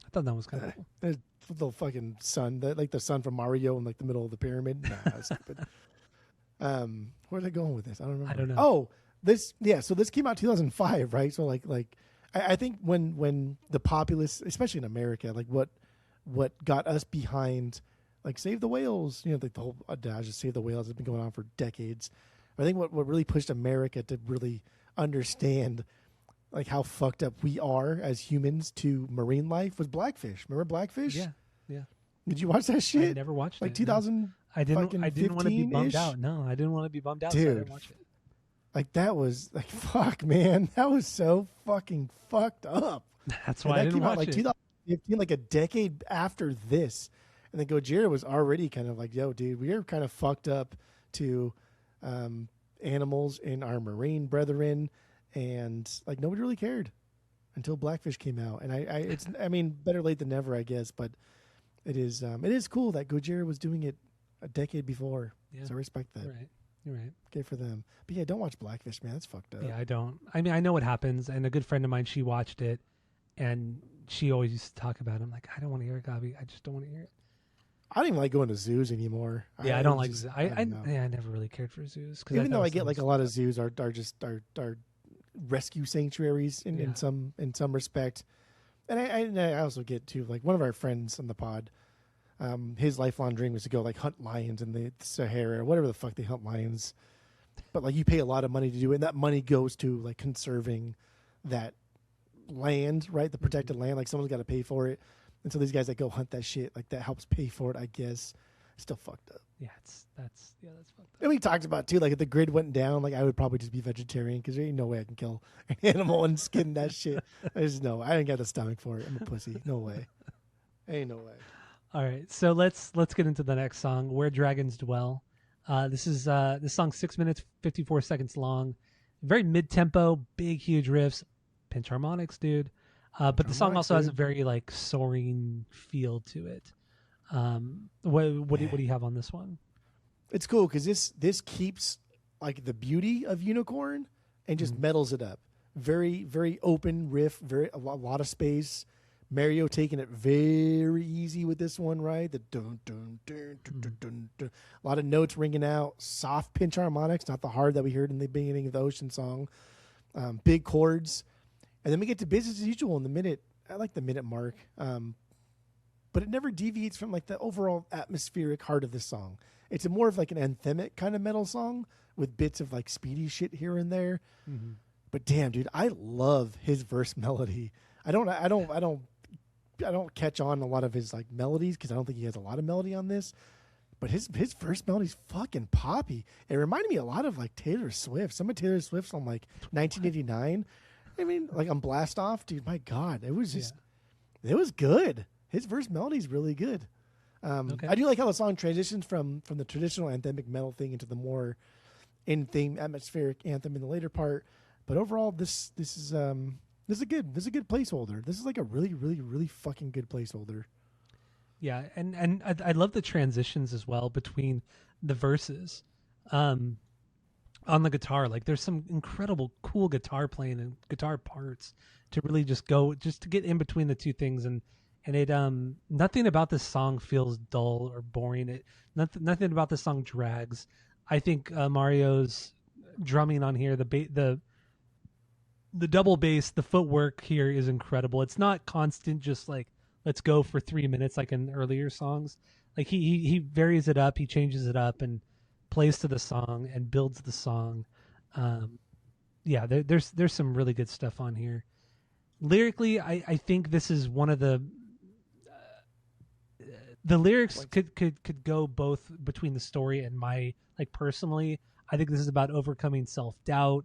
I thought that was kind of cool. There's the fucking sun, like the sun from Mario in like the middle of the pyramid. Nah, that's stupid. Where are they going with this? I don't remember. I don't know. Oh, so this came out 2005, right? So like I think when the populace, especially in America, like what got us behind, like Save the Whales, the whole adage of Save the Whales has been going on for decades. I think what really pushed America to really understand like how fucked up we are as humans to marine life was Blackfish. Remember Blackfish? Yeah, yeah. Did you watch that shit? I never watched like it. 2000 I didn't. I didn't want to be bummed ish? out. No, I didn't want to be bummed out, so I Dude. didn't watch it. Like that was like fuck, man. That was so fucking fucked up. That's why I didn't came out watch like it. 2015, like a decade after this. And then Gojira was already kind of like, yo, dude, we are kind of fucked up to animals in our marine brethren, and like nobody really cared until Blackfish came out. And I mean, better late than never, I guess. But it is cool that Gojira was doing it a decade before. Yeah. So I respect that. You're right. Good for them. But yeah, don't watch Blackfish, man. That's fucked up. Yeah, I don't. I mean, I know what happens, and a good friend of mine, she watched it, and she always used to talk about it. I'm like, I don't want to hear it, Gabi. I just don't want to hear it. I don't even like going to zoos anymore. Yeah, I don't like. I never really cared for zoos, even though I get like a lot of zoos are just rescue sanctuaries in some respect, and I also get too, like one of our friends on the pod, his lifelong dream was to go like hunt lions in the Sahara or whatever the fuck they hunt lions, but like you pay a lot of money to do it, and that money goes to like conserving that land, right? The protected land, like someone's got to pay for it. And so these guys that go hunt that shit, like that helps pay for it, I guess. Still fucked up. Yeah, that's fucked up. And we talked about too, like if the grid went down, like I would probably just be vegetarian because there ain't no way I can kill an animal and skin that shit. There's no, I ain't got the stomach for it. I'm a pussy. No way. Ain't no way. All right, so let's get into the next song, "Where Dragons Dwell." This song's 6 minutes 54 seconds long, very mid tempo, big huge riffs, pinch harmonics, dude. But the song also has a very like soaring feel to it. What do you have on this one? It's cool because this keeps like the beauty of Unicorn and just metals it up. Very very open riff, a lot of space. Mario taking it very easy with this one, right? The dun dun dun dun dun dun dun. A lot of notes ringing out, soft pinch harmonics, not the hard that we heard in the beginning of the Ocean song. Big chords. And then we get to business as usual in the minute. I like the minute mark. But it never deviates from like the overall atmospheric heart of this song. It's more of like an anthemic kind of metal song with bits of like speedy shit here and there. Mm-hmm. But damn, dude, I love his verse melody. I don't catch on a lot of his like melodies because I don't think he has a lot of melody on this. But his verse melody's fucking poppy. It reminded me a lot of like Taylor Swift. Some of Taylor Swift's on like 1989. I mean, like on Blast Off, dude, my God, it was just, it was good. His verse melody's really good. Okay. I do like how the song transitions from the traditional anthemic metal thing into the more in-theme atmospheric anthem in the later part. But overall, this is a good placeholder. This is like a really, really, really fucking good placeholder. Yeah, and I love the transitions as well between the verses. On the guitar, like there's some incredible cool guitar playing and guitar parts to really just to get in between the two things, and it nothing about this song feels dull or boring. Nothing about this song drags. I think Mario's drumming on here, the double bass, the footwork here is incredible. It's not constant, just like let's go for 3 minutes like in earlier songs. Like he varies it up, he changes it up, and plays to the song and builds the song. There's some really good stuff on here. Lyrically, I think this is one of the lyrics could go both between the story and my, like, personally, I think this is about overcoming self-doubt,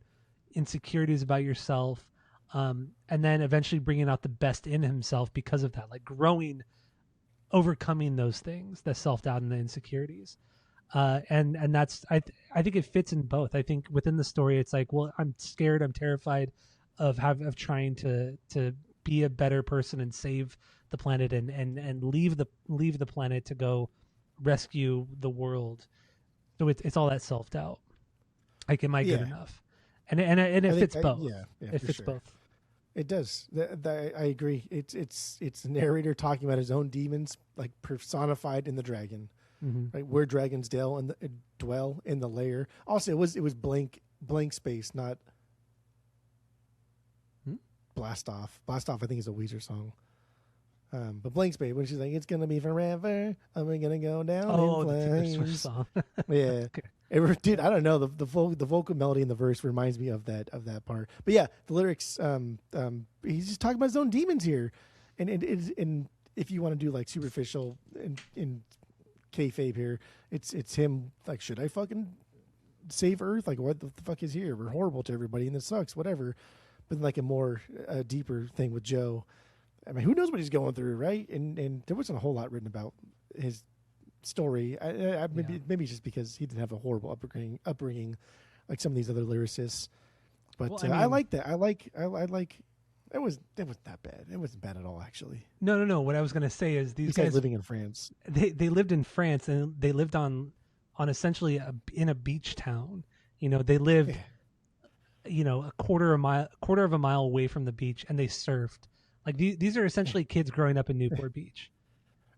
insecurities about yourself, and then eventually bringing out the best in himself because of that, like growing, overcoming those things, the self-doubt and the insecurities. And that's I think it fits in both. I think within the story, it's like, well, I'm scared, I'm terrified of trying to be a better person and save the planet and leave the planet to go rescue the world. So it's all that self doubt. Like, am I good enough? And it fits both. It fits both. It does. I agree. It's the narrator talking about his own demons, like personified in the dragon. Mm-hmm. Right, where dragons dwell in the lair. Also, it was blank space, not Blast Off. Blast Off, I think, is a Weezer song. But blank space, when she's like, "It's gonna be forever. I'm gonna go down in flames." The song. Yeah. Okay. Dude, I don't know, the vocal melody in the verse reminds me of that part. But yeah, the lyrics, he's just talking about his own demons here, and if you want to do like superficial in kayfabe here, it's him like, should I fucking save Earth? Like, what the fuck is here? We're horrible to everybody, and this sucks. Whatever. But like a more deeper thing with Joe. I mean, who knows what he's going through, right? And there wasn't a whole lot written about his story. Maybe just because he didn't have a horrible upbringing like some of these other lyricists. But well, I like that. I like. It was not bad. It wasn't bad at all, actually. No. What I was gonna say is these guys living in France. They lived in France, and they lived on essentially in a beach town. You know, they lived. Yeah. You know, a quarter of a mile away from the beach, and they surfed. Like these are essentially kids growing up in Newport Beach.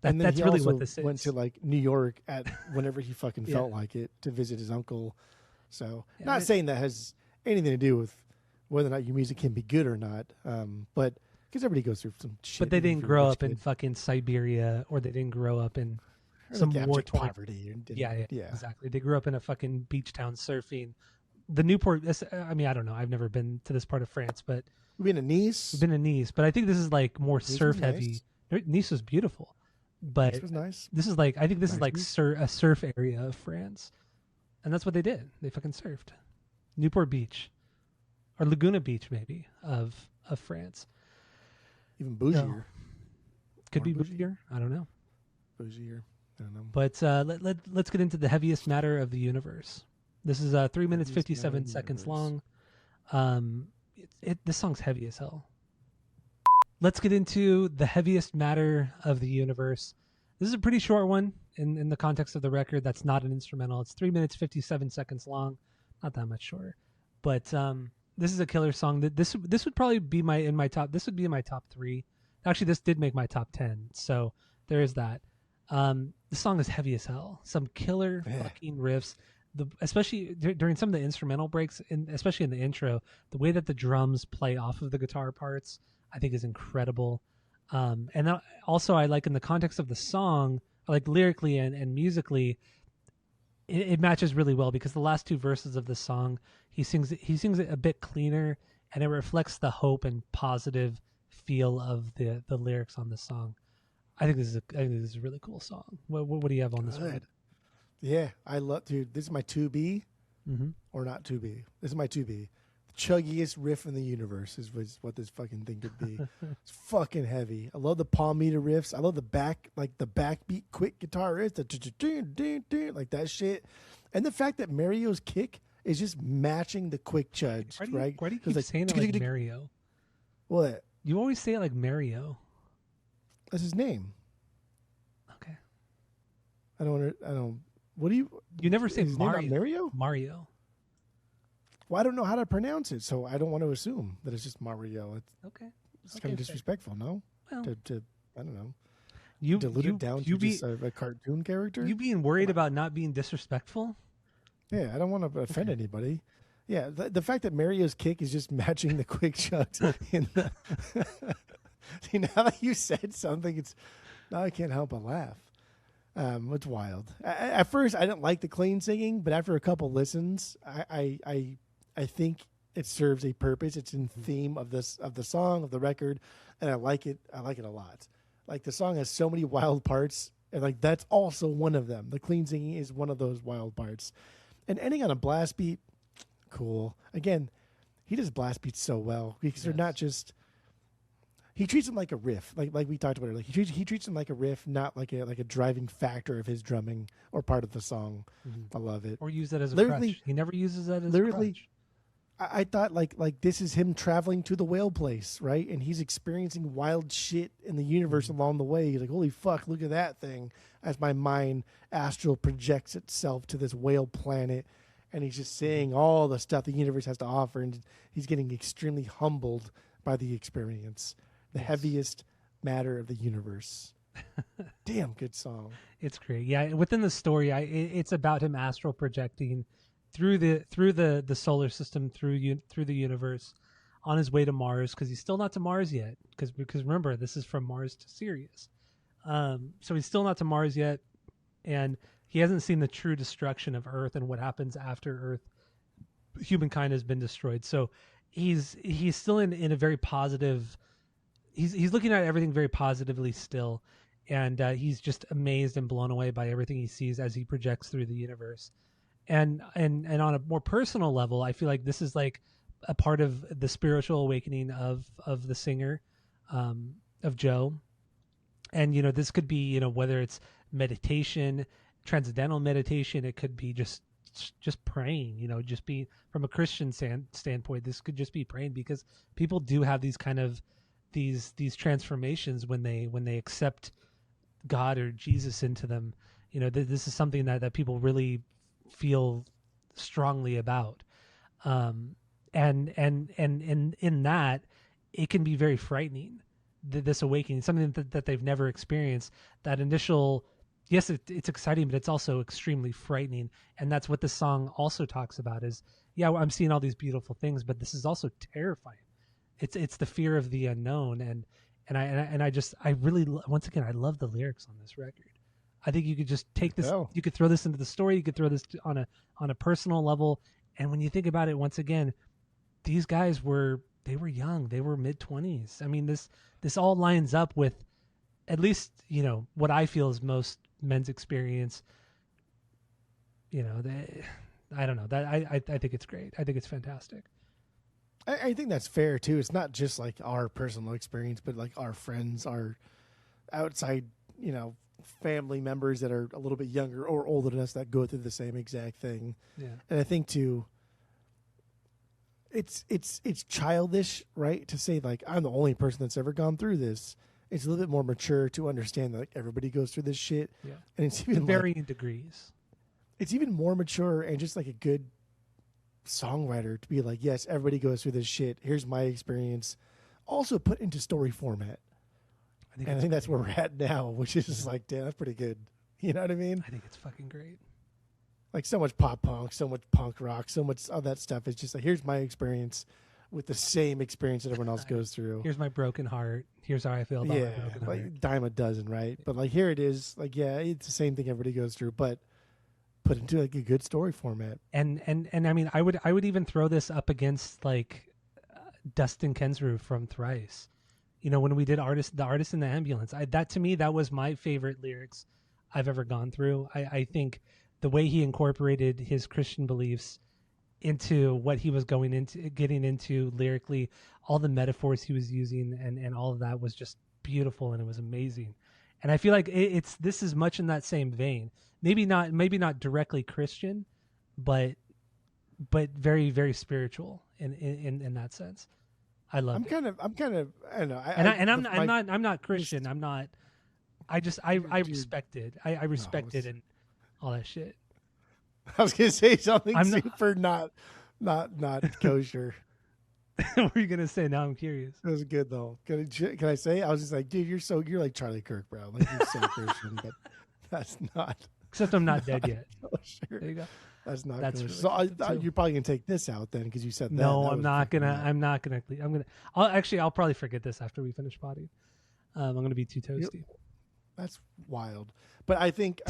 That's really what this is. Went to like New York at whenever he fucking felt like it to visit his uncle. So not saying that has anything to do with whether or not your music can be good or not, but because everybody goes through some shit. But they didn't grow up in fucking Siberia, or they didn't grow up in some war poverty. Yeah, exactly. They grew up in a fucking beach town surfing. The Newport, I mean, I don't know. I've never been to this part of France, but we've been to Nice. We've been to Nice, but I think this is like more Nice surf heavy. Nice. Nice was beautiful, but Nice was nice. This is like, I think this is like a surf area of France, and that's what they did. They fucking surfed. Newport Beach, or Laguna Beach, maybe of France. Even bougier. No. Could be bougier. I don't know. Bougier. I don't know. But let's get into the heaviest matter of the universe. This is 3 minutes 57 seconds long. This song's heavy as hell. Let's get into the heaviest matter of the universe. This is a pretty short one in the context of the record. That's not an instrumental. It's 3 minutes 57 seconds long. Not that much shorter. But this is a killer song. This would probably be in my top. This would be in my top 3. Actually, this did make my top 10. So there is that. The song is heavy as hell. Some killer fucking riffs. Especially during some of the instrumental breaks, and especially in the intro, the way that the drums play off of the guitar parts, I think is incredible. And also, I like in the context of the song, like lyrically and musically, it matches really well because the last 2 verses of the song, he sings it a bit cleaner, and it reflects the hope and positive feel of the lyrics on the song. I think this is a really cool song. What do you have on this one? Yeah, I love, dude. This is my 2B, or not 2B. This is my 2B. The chuggiest riff in the universe is what this fucking thing could be. It's fucking heavy. I love the palm meter riffs. I love the backbeat quick guitar riff, like that shit, and the fact that Mario's kick is just matching the quick chuds. Right? Why do you keep saying it like Mario? What? You always say it like Mario. That's his name. Okay. I don't. What do you? You never say Mario. Mario? Mario. Well, I don't know how to pronounce it, so I don't want to assume that it's just Mario. It's kind of disrespectful, no? Well, to I don't know. You dilute it down to just a cartoon character. You being worried about not being disrespectful? Yeah, I don't want to offend anybody. Yeah, the fact that Mario's kick is just matching the quick chucks in the. See, now that you said something, now I can't help but laugh. It's wild. At first, I didn't like the clean singing, but after a couple listens, I think it serves a purpose. It's in theme of the song, of the record, and I like it. I like it a lot. Like, the song has so many wild parts, and like that's also one of them. The clean singing is one of those wild parts, and ending on a blast beat, cool. Again, he does blast beats so well because they're not just. He treats them like a riff, like we talked about earlier. He treats them like a riff, not like a driving factor of his drumming or part of the song. I love it. Or use that as a crutch. He never uses that as a crutch. I thought like this is him traveling to the whale place, right? And he's experiencing wild shit in the universe along the way. He's like, holy fuck, look at that thing. As my mind astral projects itself to this whale planet, and he's just seeing all the stuff the universe has to offer, and he's getting extremely humbled by the experience. The heaviest matter of the universe. Damn good song. It's great. Yeah, within the story, it's about him astral projecting through the solar system, through the universe, on his way to Mars, because he's still not to Mars yet. Because remember, this is from Mars to Sirius. So he's still not to Mars yet, and he hasn't seen the true destruction of Earth and what happens after Earth humankind has been destroyed. So he's still in a very positive. He's looking at everything very positively still, and he's just amazed and blown away by everything he sees as he projects through the universe. And on a more personal level, I feel like this is like a part of the spiritual awakening of the singer, of Joe. And this could be whether it's meditation, transcendental meditation, it could be just praying, just be from a Christian standpoint, this could just be praying, because people do have these kind of these transformations when they accept God or Jesus into them. This is something that people really feel strongly about. And in that, it can be very frightening, this awakening, something that they've never experienced. That initial, yes, it's exciting, but it's also extremely frightening. And that's what the song also talks about is, yeah, I'm seeing all these beautiful things, but this is also terrifying. It's the fear of the unknown. And I really, once again, I love the lyrics on this record. I think you could just take this, you could throw this into the story, you could throw this on a personal level. And when you think about it, once again, these guys were young, they were mid-20s. I mean, this all lines up with at least, what I feel is most men's experience. I don't know, that I think it's great. I think it's fantastic. I think that's fair too. It's not just like our personal experience, but like our friends, our outside, family members that are a little bit younger or older than us that go through the same exact thing. Yeah. And I think too, it's childish, right, to say like I'm the only person that's ever gone through this. It's a little bit more mature to understand that like everybody goes through this shit. Yeah. And it's even varying degrees. It's even more mature and just like a good songwriter to be like, yes, everybody goes through this shit. Here's my experience. Also put into story format. I think that's where we're at now, which is just like, damn, that's pretty good. You know what I mean? I think it's fucking great. Like so much pop punk, so much punk rock, so much of that stuff. It's just like, here's my experience with the same experience that everyone else goes through. Here's my broken heart. Here's how I feel about my broken heart. Like dime a dozen, right? But like here it is. Like, yeah, it's the same thing everybody goes through, but put into like a good story format. And I mean, I would even throw this up against like Dustin Kensrue from Thrice. When we did the artist in the ambulance, that to me, that was my favorite lyrics I've ever gone through. I think the way he incorporated his Christian beliefs into what he was getting into lyrically, all the metaphors he was using and all of that was just beautiful, and it was amazing. And I feel like this is much in that same vein. Maybe not directly Christian, but very, very spiritual in that sense. I love it. I'm kind of I don't know. I'm not Christian. I'm not. I respect it. I respect it and all that shit. I was gonna say something super not kosher. What were you gonna say? Now I'm curious. It was good though. Can I say? I was just like, dude, you're like Charlie Kirk, bro. Like you're so Christian, but that's not. Except I'm not dead yet. Sure. There you go. That's not. That's really, so you're probably gonna take this out then because you said that. No, that I'm not gonna. I'll probably forget this after we finish potting. I'm gonna be too toasty. That's wild. But I think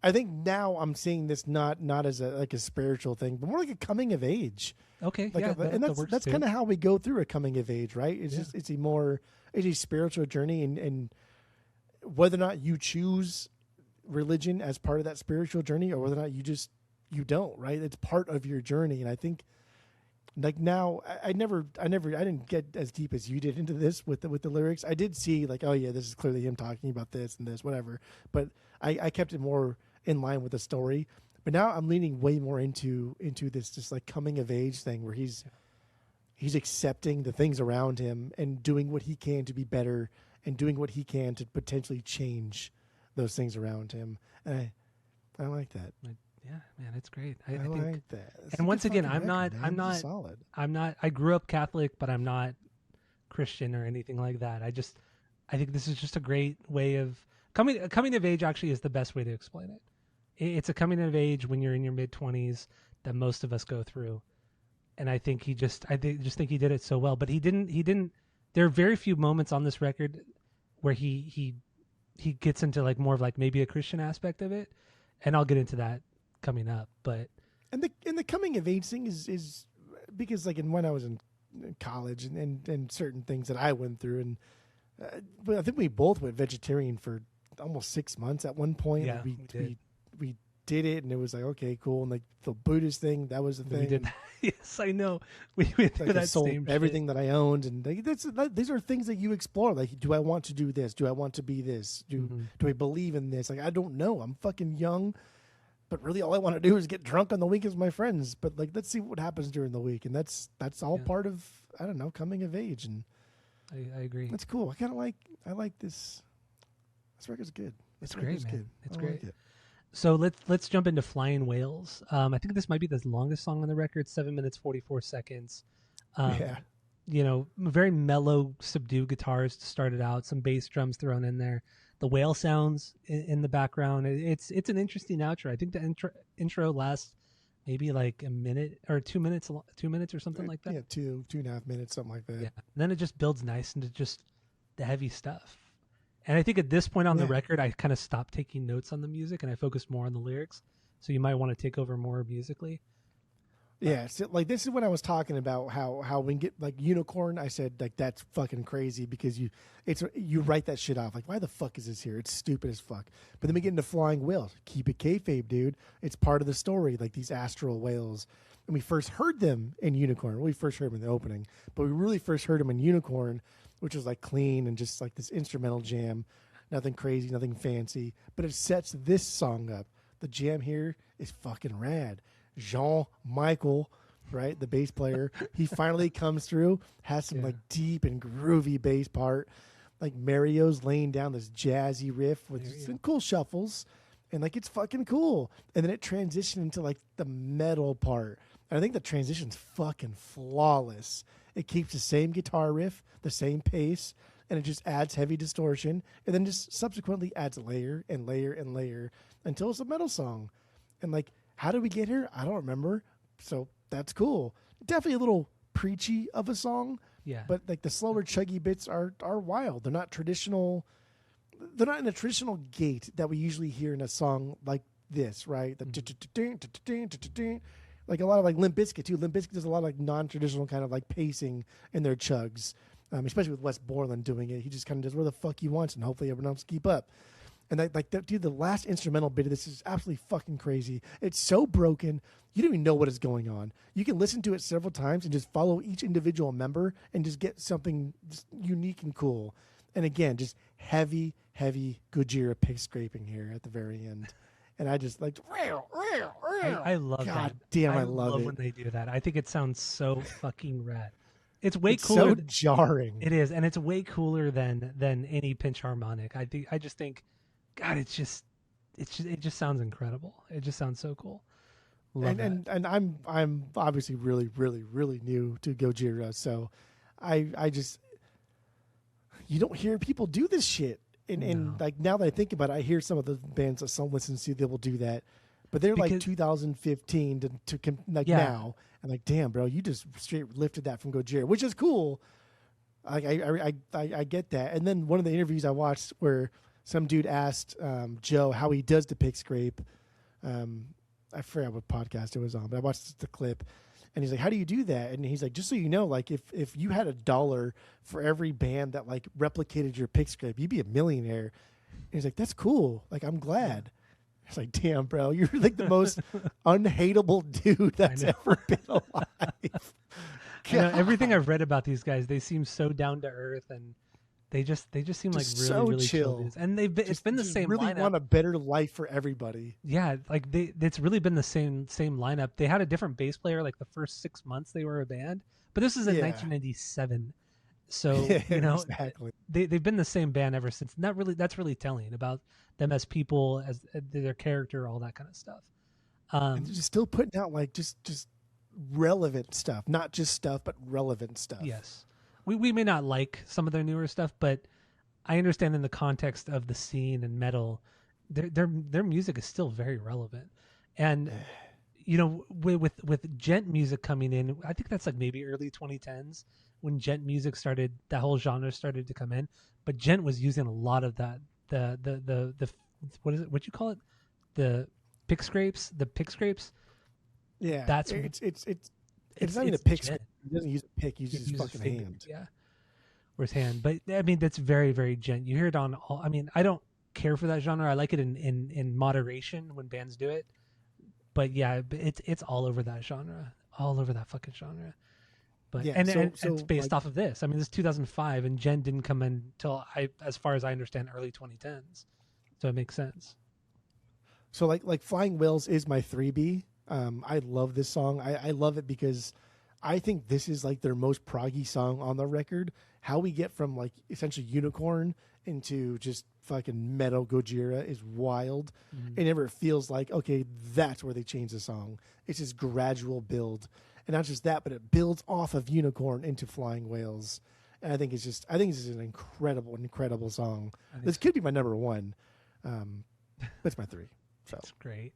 now I'm seeing this not as a spiritual thing, but more like a coming of age. Okay, like yeah, and that's kind of how we go through a coming of age, right? It's just it's a spiritual journey, and whether or not you choose religion as part of that spiritual journey, or whether or not you don't, right? It's part of your journey, and I think like now I didn't get as deep as you did into this with the lyrics. I did see like, oh yeah, this is clearly him talking about this and this, whatever. But I kept it more in line with the story. But now I'm leaning way more into this just like coming of age thing where he's accepting the things around him and doing what he can to be better and doing what he can to potentially change those things around him. And I like that. Yeah, man, it's great. I think like that. And once again, I'm record, not solid. I'm not. I grew up Catholic, but I'm not Christian or anything like that. I think this is just a great way of coming of age. Actually, is the best way to explain it. It's a coming of age when you're in your mid-20s that most of us go through, and I think he just think he did it so well. But he didn't. There are very few moments on this record where he he gets into like more of like maybe a Christian aspect of it, and I'll get into that coming up. But And the coming of age thing is because like when I was in college and certain things that I went through, and but I think we both went vegetarian for almost 6 months at one point. yeah, Like we did. we did it, and it was like, okay, cool. And like the Buddhist thing, that was the thing. We did. Yes, I know. We went through Like I that sold same everything shit. that I owned, and like, these are things that you explore. Like, do I want to do this? Do I want to be this? Do I believe in this? Like, I don't know. I'm fucking young, but really, all I want to do is get drunk on the weekends with my friends. But like, let's see what happens during the week, and that's all Yeah. part of, I don't know, coming of age, and I agree. that's cool. I like this. This record's good. It's This great, record's man. good. It's I great. like it. So let's jump into Flying Whales. I think this might be the longest song on the record, 7 minutes 44 seconds. Yeah. You know, very mellow, subdued guitars to start it out. Some bass drums thrown in there. The whale sounds in the background. It's an interesting outro. I think the intro lasts maybe like a minute or 2 minutes, 2 minutes or something like that. Yeah, 2.5 minutes, something like that. Yeah. And then it just builds nice into just the heavy stuff. And I think at this point on the Yeah. record, I kind of stopped taking notes on the music and I focused more on the lyrics. So you might want to take over more musically. Yeah, so like this is when I was talking about how when get like unicorn, I said like that's fucking crazy because you write that shit off like why the fuck is this here? It's stupid as fuck. But then we get into flying whales. Keep it kayfabe, dude. It's part of the story. Like these astral whales, and we first heard them in Unicorn. We first heard them in the opening, but we really first heard them in Unicorn, which was like clean and just like this instrumental jam, nothing crazy, nothing fancy. But it sets this song up. The jam here is fucking rad. Jean Michael, right, the bass player, he finally comes through, has some like deep and groovy bass part. Like Mario's laying down this jazzy riff with some cool shuffles, and like it's fucking cool. And then it transitioned into like the metal part. And I think the transition's fucking flawless. It keeps the same guitar riff, the same pace, and it just adds heavy distortion, and then just subsequently adds layer and layer and layer until it's a metal song. And like, how did we get here? I don't remember. So that's cool. Definitely a little preachy of a song. Yeah. But like the slower chuggy bits are wild. They're not traditional. They're not in a traditional gait that we usually hear in a song like this, right? The like a lot of like Limp Bizkit too. Limp Bizkit does a lot of like non-traditional kind of like pacing in their chugs, especially with Wes Borland doing it. He just kind of does where the fuck he wants, and hopefully everyone else keep up. And dude, the last instrumental bit of this is absolutely fucking crazy. It's so broken, you don't even know what is going on. You can listen to it several times and just follow each individual member and just get something just unique and cool. And again, just heavy Gojira pick scraping here at the very end. And I just like, I love that. God damn, I love it. when they do that. I think it sounds so fucking rad. It's way It's cooler. so jarring. It is, and it's way cooler than any pinch harmonic. I just think, God, it just sounds incredible. It just sounds so cool. Love that. And I'm obviously really new to Gojira, so I just, you don't hear people do this shit. And like now that I think about it, I hear some of the bands that some listens to, they will do that, but they're like 2015 to like now, and like, damn, bro, you just straight lifted that from Gojira, which is cool. I get that. And then one of the interviews I watched where some dude asked Joe how he does the pick scrape. I forgot what podcast it was on, but I watched the clip, and he's like, "How do you do that?" And he's like, "Just so you know, like if you had $1 for every band that like replicated your pick scrape, you'd be a millionaire." And he's like, "That's cool. Like, I'm glad." It's like, damn, bro, you're like the most unhateable dude that's ever been alive. You know, everything I've read about these guys, they seem so down to earth, and they just seem like really chill dudes. And it's been the same really lineup. Want a better life for everybody. Yeah, like it's really been the same lineup. They had a different bass player like the first 6 months they were a band, but this is in 1997. So you know, exactly. They've been the same band ever since. And that's really telling about them as people, as their character, all that kind of stuff. And they're just still putting out like just relevant stuff, not just stuff, but relevant stuff. Yes. We may not like some of their newer stuff, but I understand in the context of the scene and metal, their music is still very relevant. And you know, with gent music coming in, I think that's like maybe early 2010s when gent music started, that whole genre started to come in. But gent was using a lot of that the what is it? What you call it? The pick scrapes. The pick scrapes. Yeah, That's it's not even a pick. Jen. He doesn't use a pick. He uses his fucking finger, hand. yeah, or his hand. But I mean, that's very very gent. You hear it on all. I mean, I don't care for that genre. I like it in moderation when bands do it. But yeah, it's all over that genre, all over that fucking genre. But Yeah, and so it's based like, off of this. I mean, this is 2005, and Jen didn't come in until as far as I understand, early 2010s. So it makes sense. so like Flying Whales is my 3B. I love this song. I love it because I think this is like their most proggy song on the record. How we get from like essentially Unicorn into just fucking metal Gojira is wild. Mm-hmm. It never feels like, okay, that's where they change the song. It's this gradual build. And not just that, but it builds off of Unicorn into Flying Whales. And I think it's just an incredible song. This could be my number one. That's my 3. So That's great.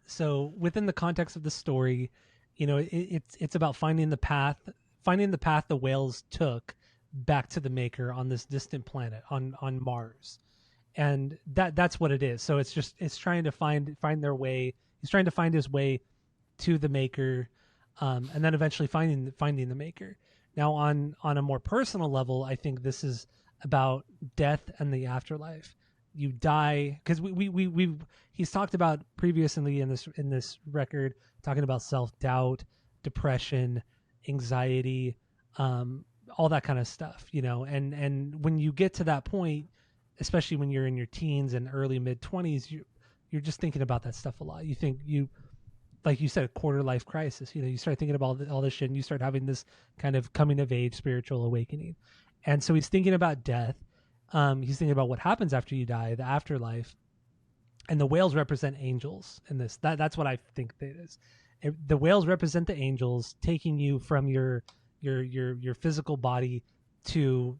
So within the context of the story, you know, it's about finding the path the whales took back to the maker on this distant planet on Mars. And that's what it is. So it's trying to find their way. He's trying to find his way to the maker, and then eventually finding the maker. Now on a more personal level, I think this is about death and the afterlife. You die because he's talked about previously in this record, talking about self-doubt, depression, anxiety, all that kind of stuff, you know. And when you get to that point, especially when you're in your teens and early mid-20s, you're just thinking about that stuff a lot. You think like you said, a quarter life crisis. You know, you start thinking about all this shit, and you start having this kind of coming of age spiritual awakening. And so he's thinking about death. He's thinking about what happens after you die, the afterlife. And the whales represent angels in this. That's what I think it is. The whales represent the angels taking you from your physical body to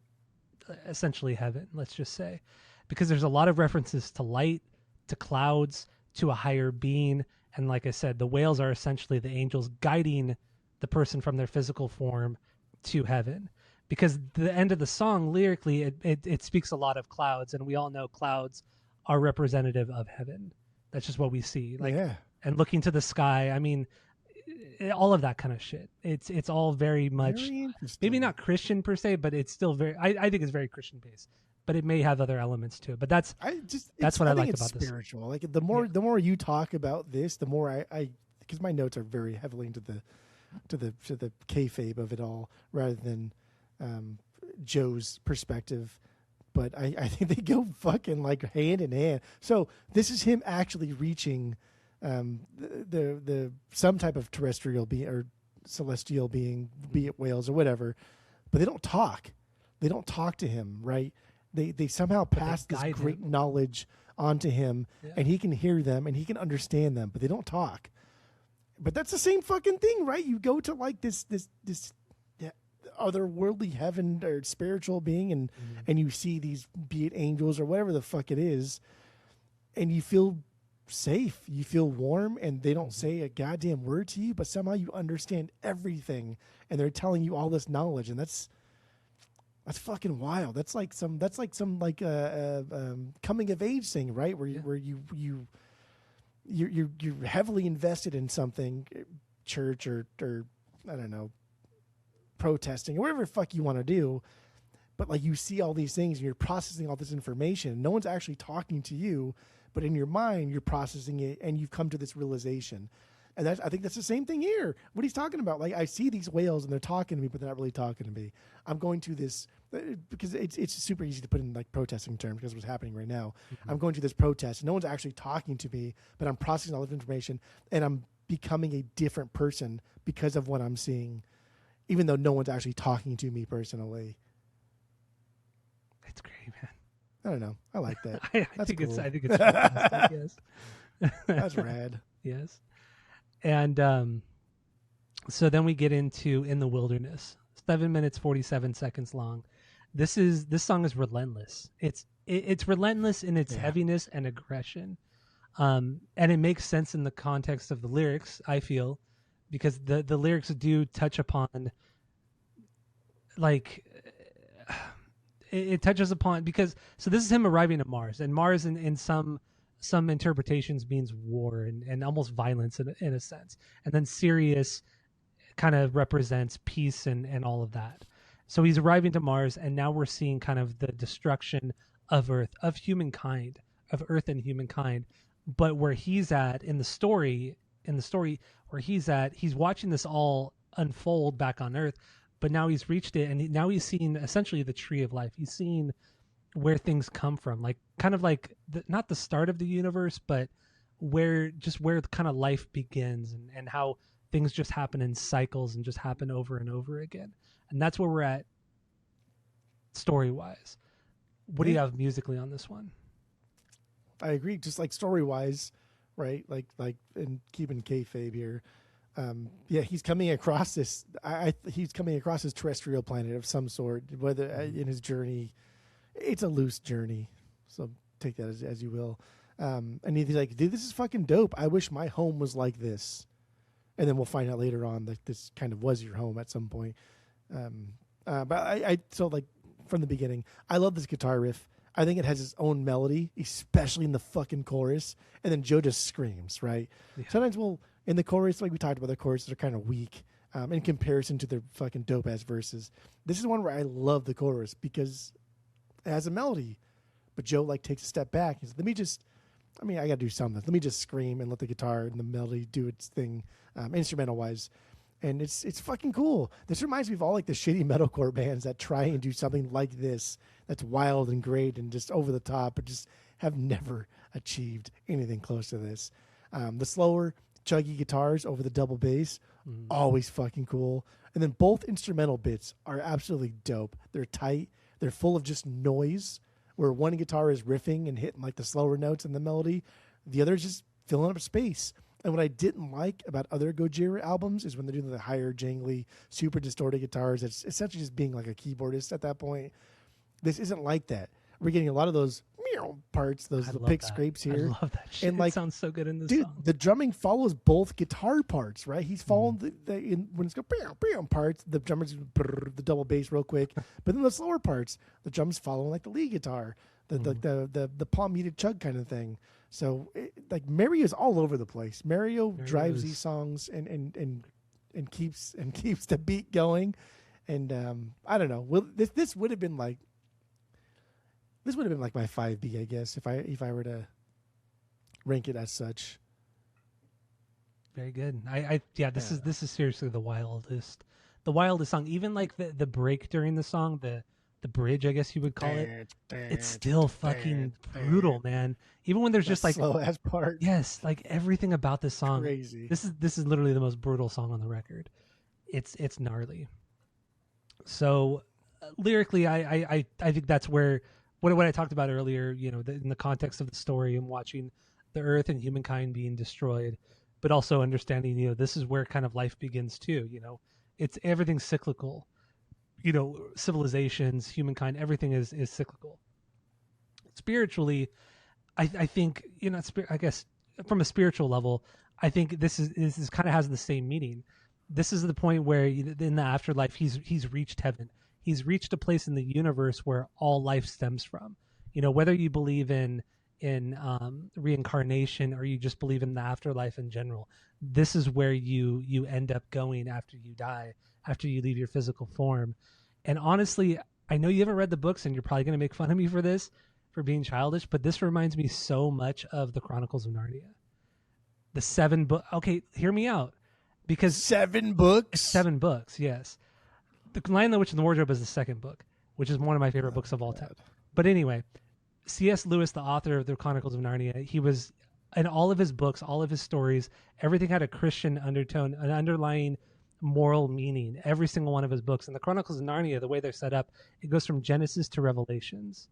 essentially heaven, let's just say, because there's a lot of references to light, to clouds, to a higher being. And like I said, the whales are essentially the angels guiding the person from their physical form to heaven. Because the end of the song, lyrically, it speaks a lot of clouds, and we all know clouds are representative of heaven. That's just what we see. Like, yeah. And looking to the sky. I mean, all of that kind of shit. It's all very much, maybe not Christian per se, but it's still very. I think it's very Christian based. But it may have other elements to it. But that's what I like about this. Spiritual. Like the more you talk about this, the more I because my notes are very heavily into the kayfabe of it all, rather than Joe's perspective. But I think they go fucking like hand in hand. So this is him actually reaching the some type of terrestrial being or celestial being, be it whales or whatever. But they don't talk. They don't talk to him, right? They somehow pass this great knowledge onto him, and he can hear them and he can understand them, but they don't talk. But that's the same fucking thing, right? You go to like this otherworldly heaven or spiritual being, and you see these, be it angels or whatever the fuck it is, and you feel safe, you feel warm, and they don't say a goddamn word to you, but somehow you understand everything, and they're telling you all this knowledge, and that's fucking wild. That's like some coming of age thing, right? Where you're heavily invested in something, church or I don't know, protesting or whatever the fuck you want to do, but like you see all these things and you're processing all this information. No one's actually talking to you, but in your mind you're processing it, and you've come to this realization. And I think that's the same thing here. What he's talking about, like I see these whales and they're talking to me, but they're not really talking to me. I'm going to this because it's super easy to put in like protesting terms because what's happening right now. I'm going to this protest and no one's actually talking to me, but I'm processing all this information and I'm becoming a different person because of what I'm seeing, even though no one's actually talking to me personally. It's great, man. I don't know. I like that. I think it's fantastic. Yes. That's rad. Yes. And so then we get into In the Wilderness, 7 minutes 47 seconds long. This song is relentless. It's relentless in its heaviness and aggression, and it makes sense in the context of the lyrics, I feel, because the lyrics do touch upon, like, it touches upon, because so this is him arriving at Mars, and Mars in some interpretations means war and almost violence in a sense, and then Sirius kind of represents peace and all of that. So he's arriving to Mars, and now we're seeing kind of the destruction of Earth, of humankind, of Earth and humankind. But where he's at in the story where he's at, he's watching this all unfold back on Earth, but now he's reached it, and now he's seen essentially the tree of life. He's seen where things come from, like kind of like not the start of the universe, but where the kind of life begins, and how things just happen in cycles and just happen over and over again. And that's where we're at story wise. What do you have musically on this one? I agree. Just like story wise, right? Like and keeping kayfabe here. He's coming across this. He's coming across his terrestrial planet of some sort. Whether in his journey, it's a loose journey, so take that as you will. And he's like, "Dude, this is fucking dope. I wish my home was like this." And then we'll find out later on that this kind of was your home at some point. But I so like from the beginning, I love this guitar riff. I think it has its own melody, especially in the fucking chorus. And then Joe just screams, right? Yeah. Sometimes in the chorus, like we talked about, the choruses are kind of weak in comparison to their fucking dope-ass verses. This is one where I love the chorus because it has a melody. But Joe, like, takes a step back. He's like, I got to do something. Let me just scream and let the guitar and the melody do its thing, instrumental-wise. And it's fucking cool. This reminds me of all like the shitty metalcore bands that try and do something like this that's wild and great and just over the top, but just have never achieved anything close to this. The slower, chuggy guitars over the double bass, always fucking cool. And then both instrumental bits are absolutely dope. They're tight. They're full of just noise, where one guitar is riffing and hitting like the slower notes in the melody. The other is just filling up space. And what I didn't like about other Gojira albums is when they're doing the higher, jangly, super distorted guitars. It's essentially just being like a keyboardist at that point. This isn't like that. We're getting a lot of those parts, those little pick scrapes here. I love that shit. And like, it sounds so good in this song. The drumming follows both guitar parts, right? He's following when it's go parts, the drummers the double bass real quick, but then the slower parts, the drums following like the lead guitar, the palm muted chug kind of thing. So like Mario's all over the place. Mario drives these songs and keeps the beat going. And I don't know. Well, this would have been like my 5B, I guess, if I were to rank it as such. Very good. This is seriously the wildest song. Even like the break during the song, the bridge, I guess you would call it. It's still fucking brutal, man. Even when there's just like slow ass part. Yes, like everything about this song. Crazy. This is literally the most brutal song on the record. It's gnarly. So lyrically, I think that's where what I talked about earlier. You know, in the context of the story and watching the Earth and humankind being destroyed, but also understanding, you know, this is where kind of life begins too. You know, everything's cyclical. You know, civilizations, humankind, everything is cyclical. Spiritually, I think, you know, I guess from a spiritual level, I think this is kind of has the same meaning. This is the point where in the afterlife, he's reached heaven. He's reached a place in the universe where all life stems from. You know, whether you believe in reincarnation or you just believe in the afterlife in general, this is where you end up going after you die, after you leave your physical form. And honestly, I know you haven't read the books and you're probably going to make fun of me for this, for being childish, but this reminds me so much of the Chronicles of Narnia. The 7 book. Okay, hear me out. Because 7 books? 7 books, yes. The Lion, the Witch, and the Wardrobe is the 2nd book, which is one of my favorite books of all time. But anyway, C.S. Lewis, the author of the Chronicles of Narnia, he was, in all of his books, all of his stories, everything had a Christian undertone, an underlying moral meaning, every single one of his books. And the Chronicles of Narnia, the way they're set up, it goes from Genesis to Revelations.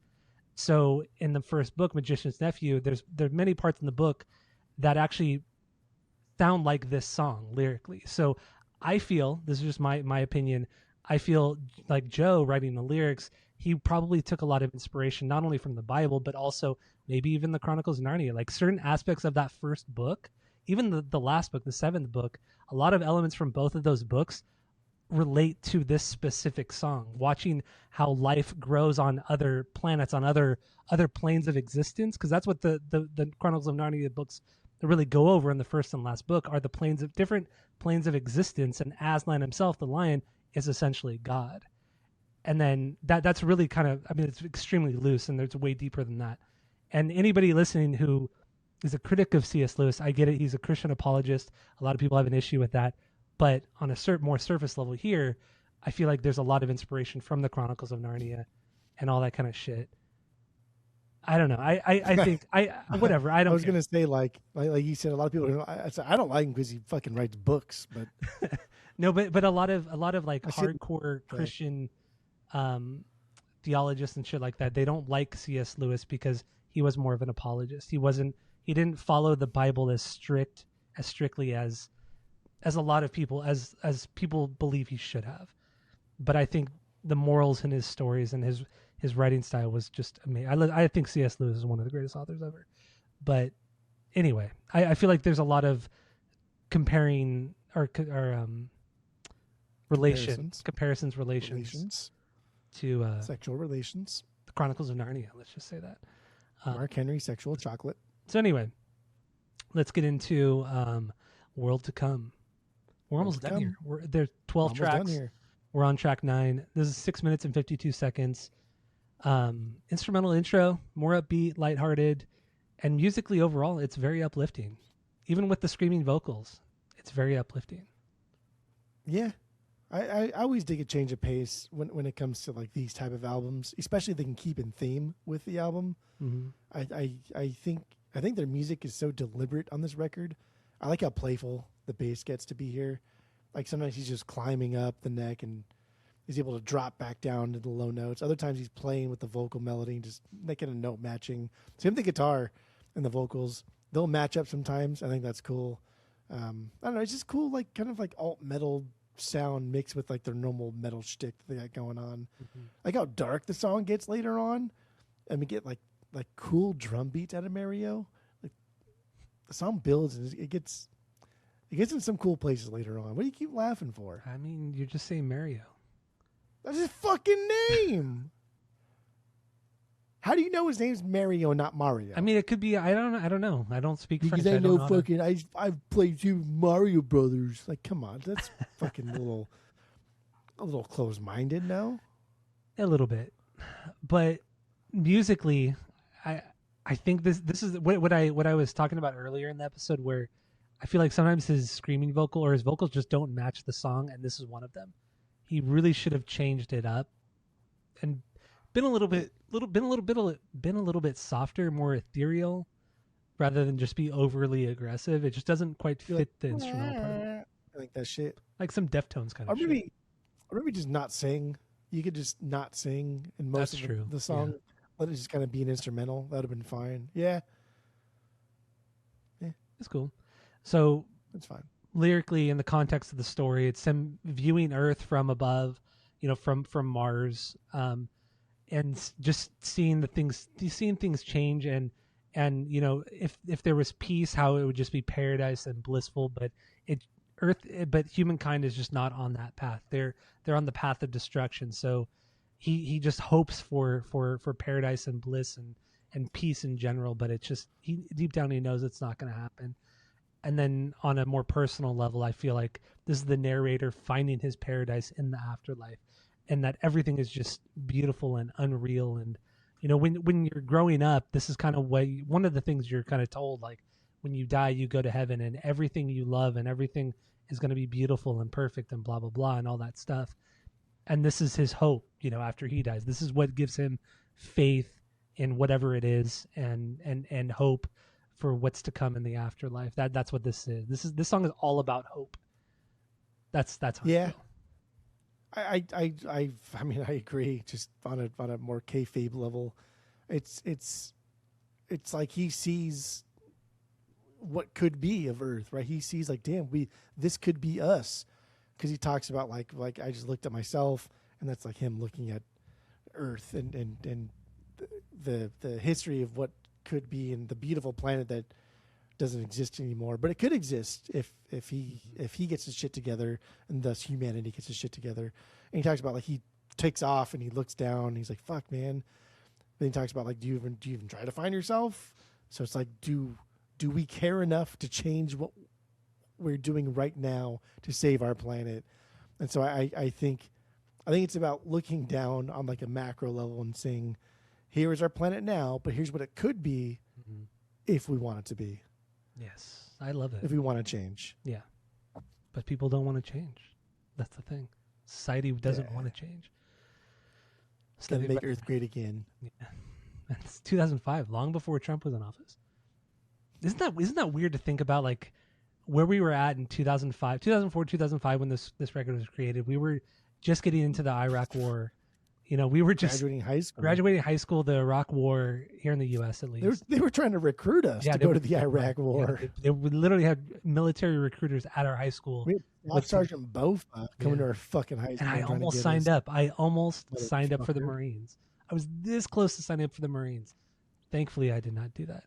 So in the first book, Magician's Nephew, there are many parts in the book that actually sound like this song lyrically. So I feel, this is just my opinion, I feel like Joe writing the lyrics, he probably took a lot of inspiration, not only from the Bible, but also maybe even the Chronicles of Narnia. Like certain aspects of that first book, even the last book, the 7th book, a lot of elements from both of those books relate to this specific song. Watching how life grows on other planets, on other planes of existence, because that's what the Chronicles of Narnia books really go over in the first and last book are the planes of different planes of existence, and Aslan himself, the lion, is essentially God. And then that's really kind of, I mean, it's extremely loose, and it's way deeper than that. And anybody listening who is a critic of C.S. Lewis, I get it. He's a Christian apologist. A lot of people have an issue with that. But on a more surface level here, I feel like there's a lot of inspiration from the Chronicles of Narnia and all that kind of shit. I don't know. I think whatever. I don't. I was care. gonna say like you said, a lot of people. I don't like him because he fucking writes books, but No, but a lot of like I should- hardcore Christian theologians and shit like that, they don't like C.S. Lewis because he was more of an apologist. He didn't follow the Bible as strictly as a lot of people as people believe he should have. But I think the morals in his stories and his writing style was just amazing. I think C.S. Lewis is one of the greatest authors ever. But anyway, I feel like there's a lot of comparing or relations to sexual relations. the Chronicles of Narnia. Let's just say that. Mark Henry, sexual chocolate. So anyway, let's get into World to Come. We're almost done here. There's 12 tracks. We're on track 9. This is 6 minutes and 52 seconds. Instrumental intro, more upbeat, lighthearted, and musically overall, it's very uplifting. Even with the screaming vocals, it's very uplifting. Yeah. I always dig a change of pace when it comes to like these type of albums, especially if they can keep in theme with the album. Mm-hmm. I think their music is so deliberate on this record. I like how playful the bass gets to be here. Like sometimes he's just climbing up the neck and he's able to drop back down to the low notes. Other times he's playing with the vocal melody and just making a note matching. Same with the guitar and the vocals. They'll match up sometimes. I think that's cool. I don't know. It's just cool, like kind of like alt metal sound mixed with like their normal metal shtick that they got going on. Mm-hmm. Like how dark the song gets later on, and we get like cool drum beats out of Mario. Like the song builds and it gets in some cool places later on. What do you keep laughing for? I mean, you're just saying Mario. That's his fucking name. How do you know his name's Mario and not Mario? I mean, it could be. I don't know. I don't speak French. Because I know fucking. I've played Super Mario Brothers. Like, come on, that's fucking a little close-minded now. A little bit, but musically, I think this is what I was talking about earlier in the episode, where I feel like sometimes his screaming vocal or his vocals just don't match the song, and this is one of them. He really should have changed it up and been a little bit softer, more ethereal, rather than just be overly aggressive. It just doesn't quite fit the instrumental part of it. I think that shit. Like some Deftones kind of shit. Or maybe just not sing. You could just not sing in most of the song. Yeah. Let it just kind of be an instrumental. That would have been fine. Yeah. It's cool. So it's fine. Lyrically, in the context of the story, it's him viewing Earth from above, from Mars, and just seeing things change, and if there was peace, how it would just be paradise and blissful, but humankind is just not on that path. They're on the path of destruction. So he just hopes for paradise and bliss and peace in general, but it's just deep down he knows it's not going to happen. And then on a more personal level, I feel like this is the narrator finding his paradise in the afterlife, and that everything is just beautiful and unreal. And when you're growing up, this is kind of one of the things you're kind of told, like when you die, you go to heaven, and everything you love and everything is going to be beautiful and perfect and blah blah blah and all that stuff. And this is his hope, after he dies. This is what gives him faith in whatever it is, and hope for what's to come in the afterlife. That's what this is. This song is all about hope. That's how yeah. I mean, I agree. Just on a more kayfabe level, it's like he sees what could be of Earth, right? He sees like, damn, this could be us, because he talks about like I just looked at myself, and that's like him looking at Earth and the history of what could be, and the beautiful planet that doesn't exist anymore, but it could exist if he gets his shit together, and thus humanity gets his shit together. And he talks about like he takes off and he looks down and he's like, fuck, man. Then he talks about like, do you even try to find yourself? So it's like, do we care enough to change what we're doing right now to save our planet? And so I think it's about looking down on like a macro level and saying, here is our planet now, but here's what it could be if we want it to be. Yes, I love it. If we want to change. Yeah. But people don't want to change. That's the thing. Society doesn't want to change. So they make Earth great again. Yeah. It's 2005, long before Trump was in office. Isn't that weird to think about, like where we were at in 2005, 2004, 2005 when this record was created? We were just getting into the Iraq War. You know, we were just graduating high school, the Iraq War here in the U.S. at least. They were trying to recruit us to go to the Iraq War. Yeah, they literally had military recruiters at our high school. We had Sergeant Bofa coming to our fucking high school. And I almost signed up. I almost signed up for the Marines. I was this close to signing up for the Marines. Thankfully, I did not do that.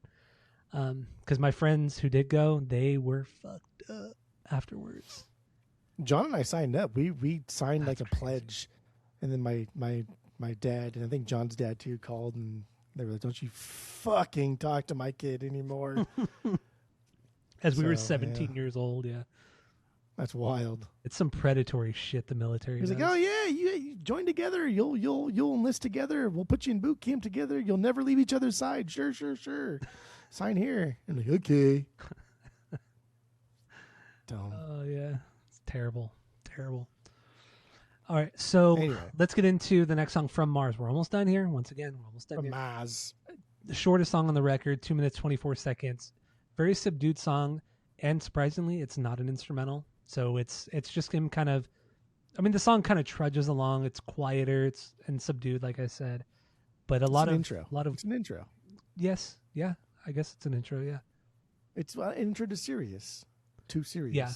Because my friends who did go, they were fucked up afterwards. John and I signed up. We signed like a pledge. And then my dad, and I think John's dad too, called and they were like, don't you fucking talk to my kid anymore. As we were 17 years old, yeah. That's wild. It's some predatory shit the military does. He's like, oh yeah, you join together. You'll enlist together. We'll put you in boot camp together. You'll never leave each other's side. Sure. Sign here. I'm like, okay. Dumb. Oh yeah. It's terrible. All right, so Let's get into the next song, From Mars. We're almost done here. Once again, we're almost done From here. Mars. The shortest song on the record, 2 minutes, 24 seconds. Very subdued song, and surprisingly, it's not an instrumental. So it's just him kind of, I mean, the song kind of trudges along. It's quieter, and subdued, like I said. But it's an intro. Yes, yeah, I guess it's an intro, yeah. It's an intro to Sirius. To Sirius. Yeah.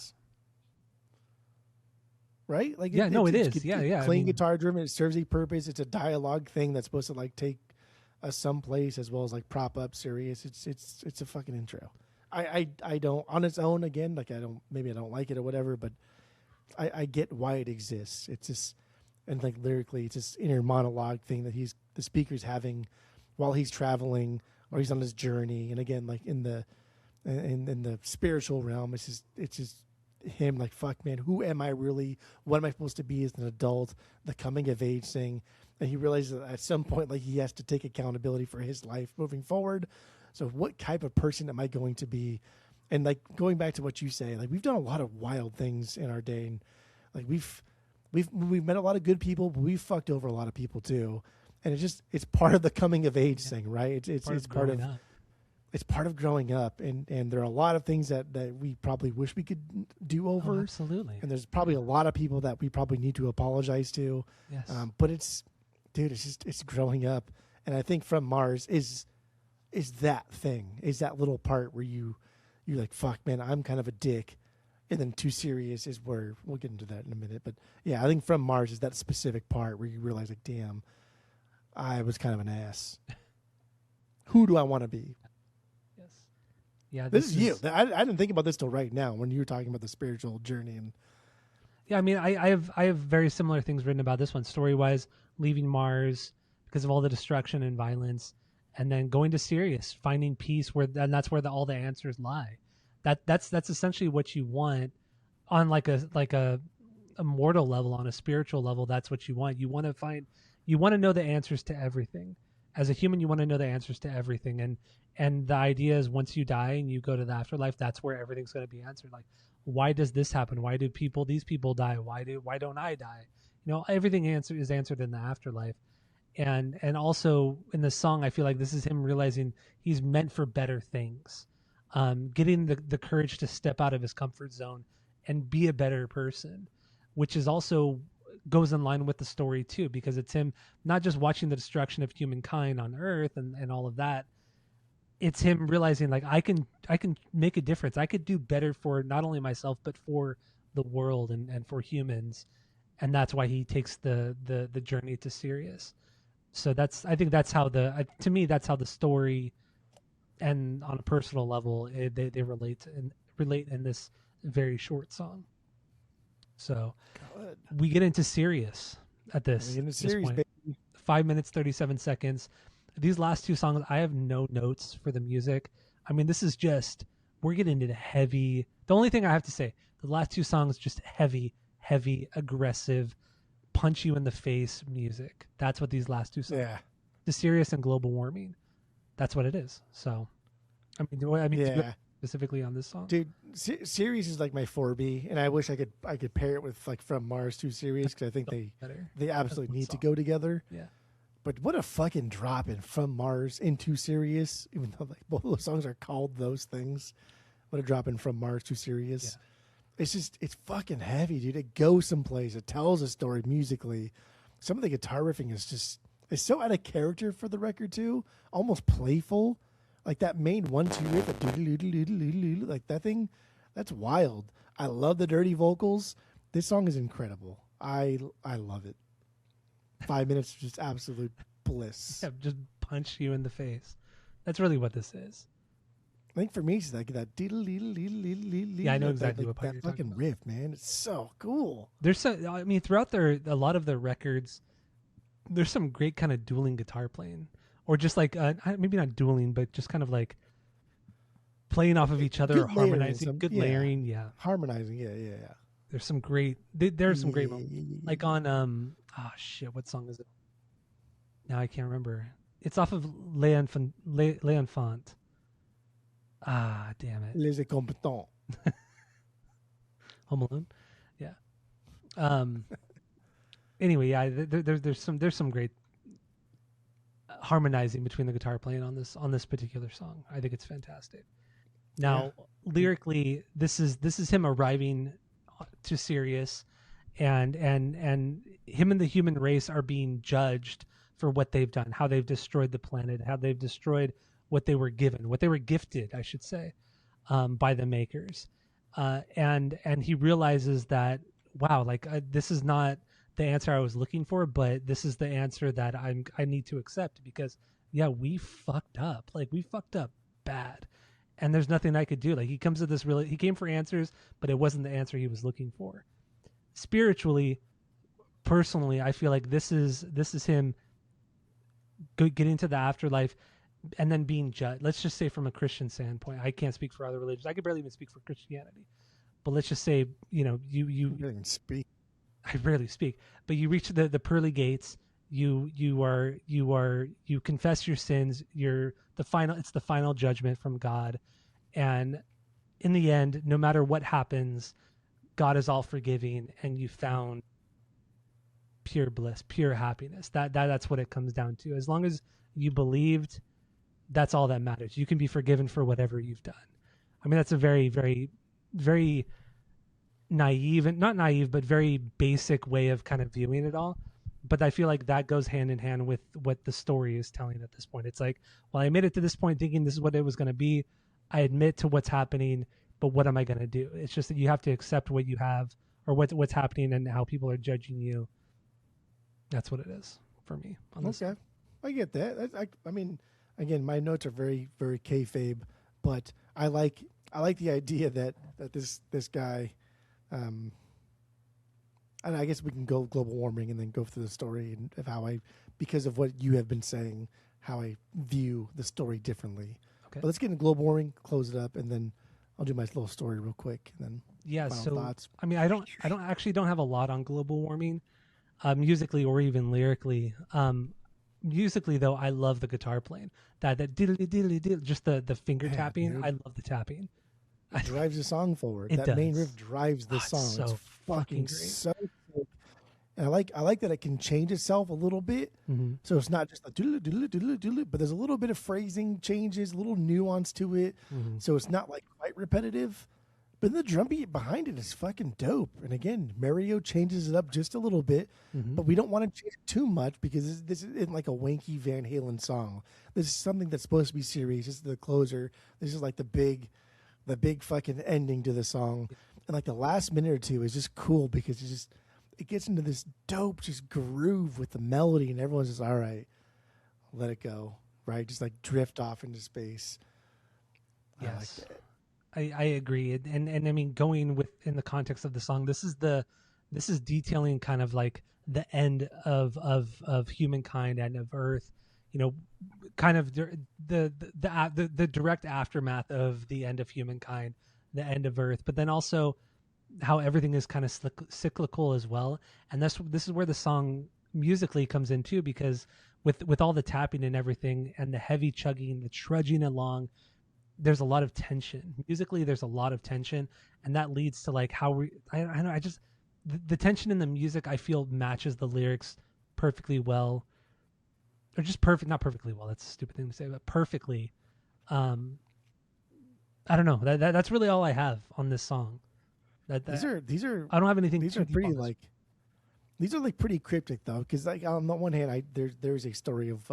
Right? Like it is. Yeah. Playing guitar driven, it serves a purpose. It's a dialogue thing that's supposed to like take us someplace as well as like prop up Sirius. It's a fucking intro. I don't on its own again, like I don't like it or whatever, but I get why it exists. It's just, and like lyrically, it's this inner monologue thing that the speaker's having while he's traveling or he's on his journey. And again, like in the spiritual realm, it's just him like, fuck man, who am I really? What am I supposed to be as an adult? The coming of age thing. And he realizes that at some point, like he has to take accountability for his life moving forward. So what type of person am I going to be? And like going back to what you say, like we've done a lot of wild things in our day, and like we've met a lot of good people, but we've fucked over a lot of people too. And it's part of the coming of age thing, right? It's part of growing up, and there are a lot of things that we probably wish we could do over. Oh, absolutely. And there's probably a lot of people that we probably need to apologize to. Yes. But it's growing up, and I think From Mars is that thing, is that little part where you're like, fuck man, I'm kind of a dick. And then Too Serious is where we'll get into that in a minute. But yeah, I think From Mars is that specific part where you realize like, damn, I was kind of an ass. Who do I want to be? Yes. Yeah. This is you. I didn't think about this till right now when you were talking about the spiritual journey. And yeah, I mean, I have very similar things written about this one, story wise, leaving Mars because of all the destruction and violence, and then going to Sirius, finding peace and that's where all the answers lie. That's essentially what you want on like a mortal level, on a spiritual level. That's what you want. You want to know the answers to everything. As a human, you want to know the answers to everything. And the idea is once you die and you go to the afterlife, that's where everything's going to be answered. Like, why does this happen? Why do these people die? Why don't I die? You know, everything is answered in the afterlife. And also in the song, I feel like this is him realizing he's meant for better things. Getting the courage to step out of his comfort zone and be a better person, which is also goes in line with the story too, because it's him not just watching the destruction of humankind on Earth and all of that. It's him realizing like I can make a difference. I could do better for not only myself but for the world and for humans, and that's why he takes the journey to Sirius. So I think that's how to me that's how the story and on a personal level, they relate in this very short song. So Good. we get into Sirius at We in the this series, point. baby. 5 minutes 37 seconds. These last two songs, I have no notes for the music. I mean, this is just we're getting into heavy. The only thing I have to say, the last two songs, just heavy, aggressive, punch you in the face music. That's what these last two songs. Yeah. The Sirius and global warming. That's what it is. So, do you Yeah. specifically on this song? Dude, Sirius is like my 4B, and I wish I could pair it with like From Mars to Sirius because I think Better. they absolutely need to song. go together. Yeah. But what a fucking drop in From Mars into Sirius, even though like both of those songs are called those things. What a drop in From Mars to Sirius. Yeah. It's fucking heavy, dude. It goes someplace. It tells a story musically. Some of the guitar riffing is so out of character for the record too, almost playful. Like that main 1-2 riff, like that thing, that's wild. I love the dirty vocals. This song is incredible. I love it. 5 minutes of just absolute bliss. Yeah, just punch you in the face. That's really what this is. I think for me, it's like that. Yeah, I know exactly what part that you're fucking talking riff, man. It's so cool. There's throughout a lot of their records, there's some great kind of dueling guitar playing, or just like maybe not dueling, but just kind of like playing off of each other or harmonizing. Layering, yeah. Harmonizing, yeah. There's some great. There's some great moments. Like on what song is it? Now I can't remember. It's off of L'Enfant. Ah, damn it. Les Incompetents. Home Alone. Yeah. Anyway, yeah. There's some great harmonizing between the guitar playing on this particular song. I think it's fantastic. Now, lyrically, this is him arriving to Sirius, and him and the human race are being judged for what they've done, how they've destroyed the planet, how they've destroyed what they were given, what they were gifted, I should say, by the makers. And he realizes that, wow, like this is not the answer I was looking for, but this is the answer that I need to accept because, yeah, we fucked up. Like we fucked up bad. And there's nothing I could do. Like he comes to this he came for answers, but it wasn't the answer he was looking for. Spiritually, personally, I feel like this is him getting to the afterlife and then being judged. Let's just say from a Christian standpoint, I can't speak for other religions. I could barely even speak for Christianity. But let's just say, you can speak. I rarely speak, but you reach the pearly gates. You confess your sins. It's the final judgment from God, and in the end, no matter what happens, God is all forgiving, and you found pure bliss, pure happiness. That's what it comes down to. As long as you believed, that's all that matters. You can be forgiven for whatever you've done. I mean, that's a very, very, very naive, and not naive, but very basic way of kind of viewing it all. But I feel like that goes hand in hand with what the story is telling at this point. It's like, well, I made it to this point thinking this is what it was going to be. I admit to what's happening, but what am I going to do? It's just that you have to accept what you have or what's happening and how people are judging you. That's what it is for me. On this Okay. I get that. I mean, again, my notes are very, very kayfabe, but I like the idea that this guy, and I guess we can go global warming and then go through the story and of how because of what you have been saying, how I view the story differently. Okay. But let's get into global warming, close it up, and then I'll do my little story real quick. And then thoughts. I mean, I don't have a lot on global warming, musically or even lyrically. Musically though, I love the guitar playing. That diddly diddly diddly, just the finger tapping. Dude. I love the tapping. It drives the song forward. It that does. main riff drives the song. So it's fucking great. So sick. And I like that it can change itself a little bit. Mm-hmm. So it's not just like doodle doodle doodle doodle, but there's a little bit of phrasing changes, a little nuance to it. Mm-hmm. So it's not like quite repetitive. But the drum beat behind it is fucking dope. And again, Mario changes it up just a little bit, but we don't want to change it too much because this isn't like a wanky Van Halen song. This is something that's supposed to be serious. This is the closer. This is like the big fucking ending to the song. And like the last minute or two is just cool because it gets into this dope just groove with the melody and everyone's just, all right, let it go, right? Just like drift off into space. I like Yes, that. I agree, and I mean, going with in the context of the song, this is detailing kind of like the end of humankind and of Earth, you know, kind of the direct aftermath of the end of humankind, the end of Earth, but then also how everything is kind of cyclical as well, and this is where the song musically comes in too, because with all the tapping and everything and the heavy chugging, the trudging along, there's a lot of tension musically. There's a lot of tension, and that leads to like how I know I just the tension in the music I feel matches the lyrics perfectly well, or just perfect, not perfectly well. That's a stupid thing to say, but perfectly. Um, I don't know. That's really all I have on this song. These That are these are I don't have anything these too are deep pretty on this. like these are like pretty cryptic though, because like on the one hand, there's a story of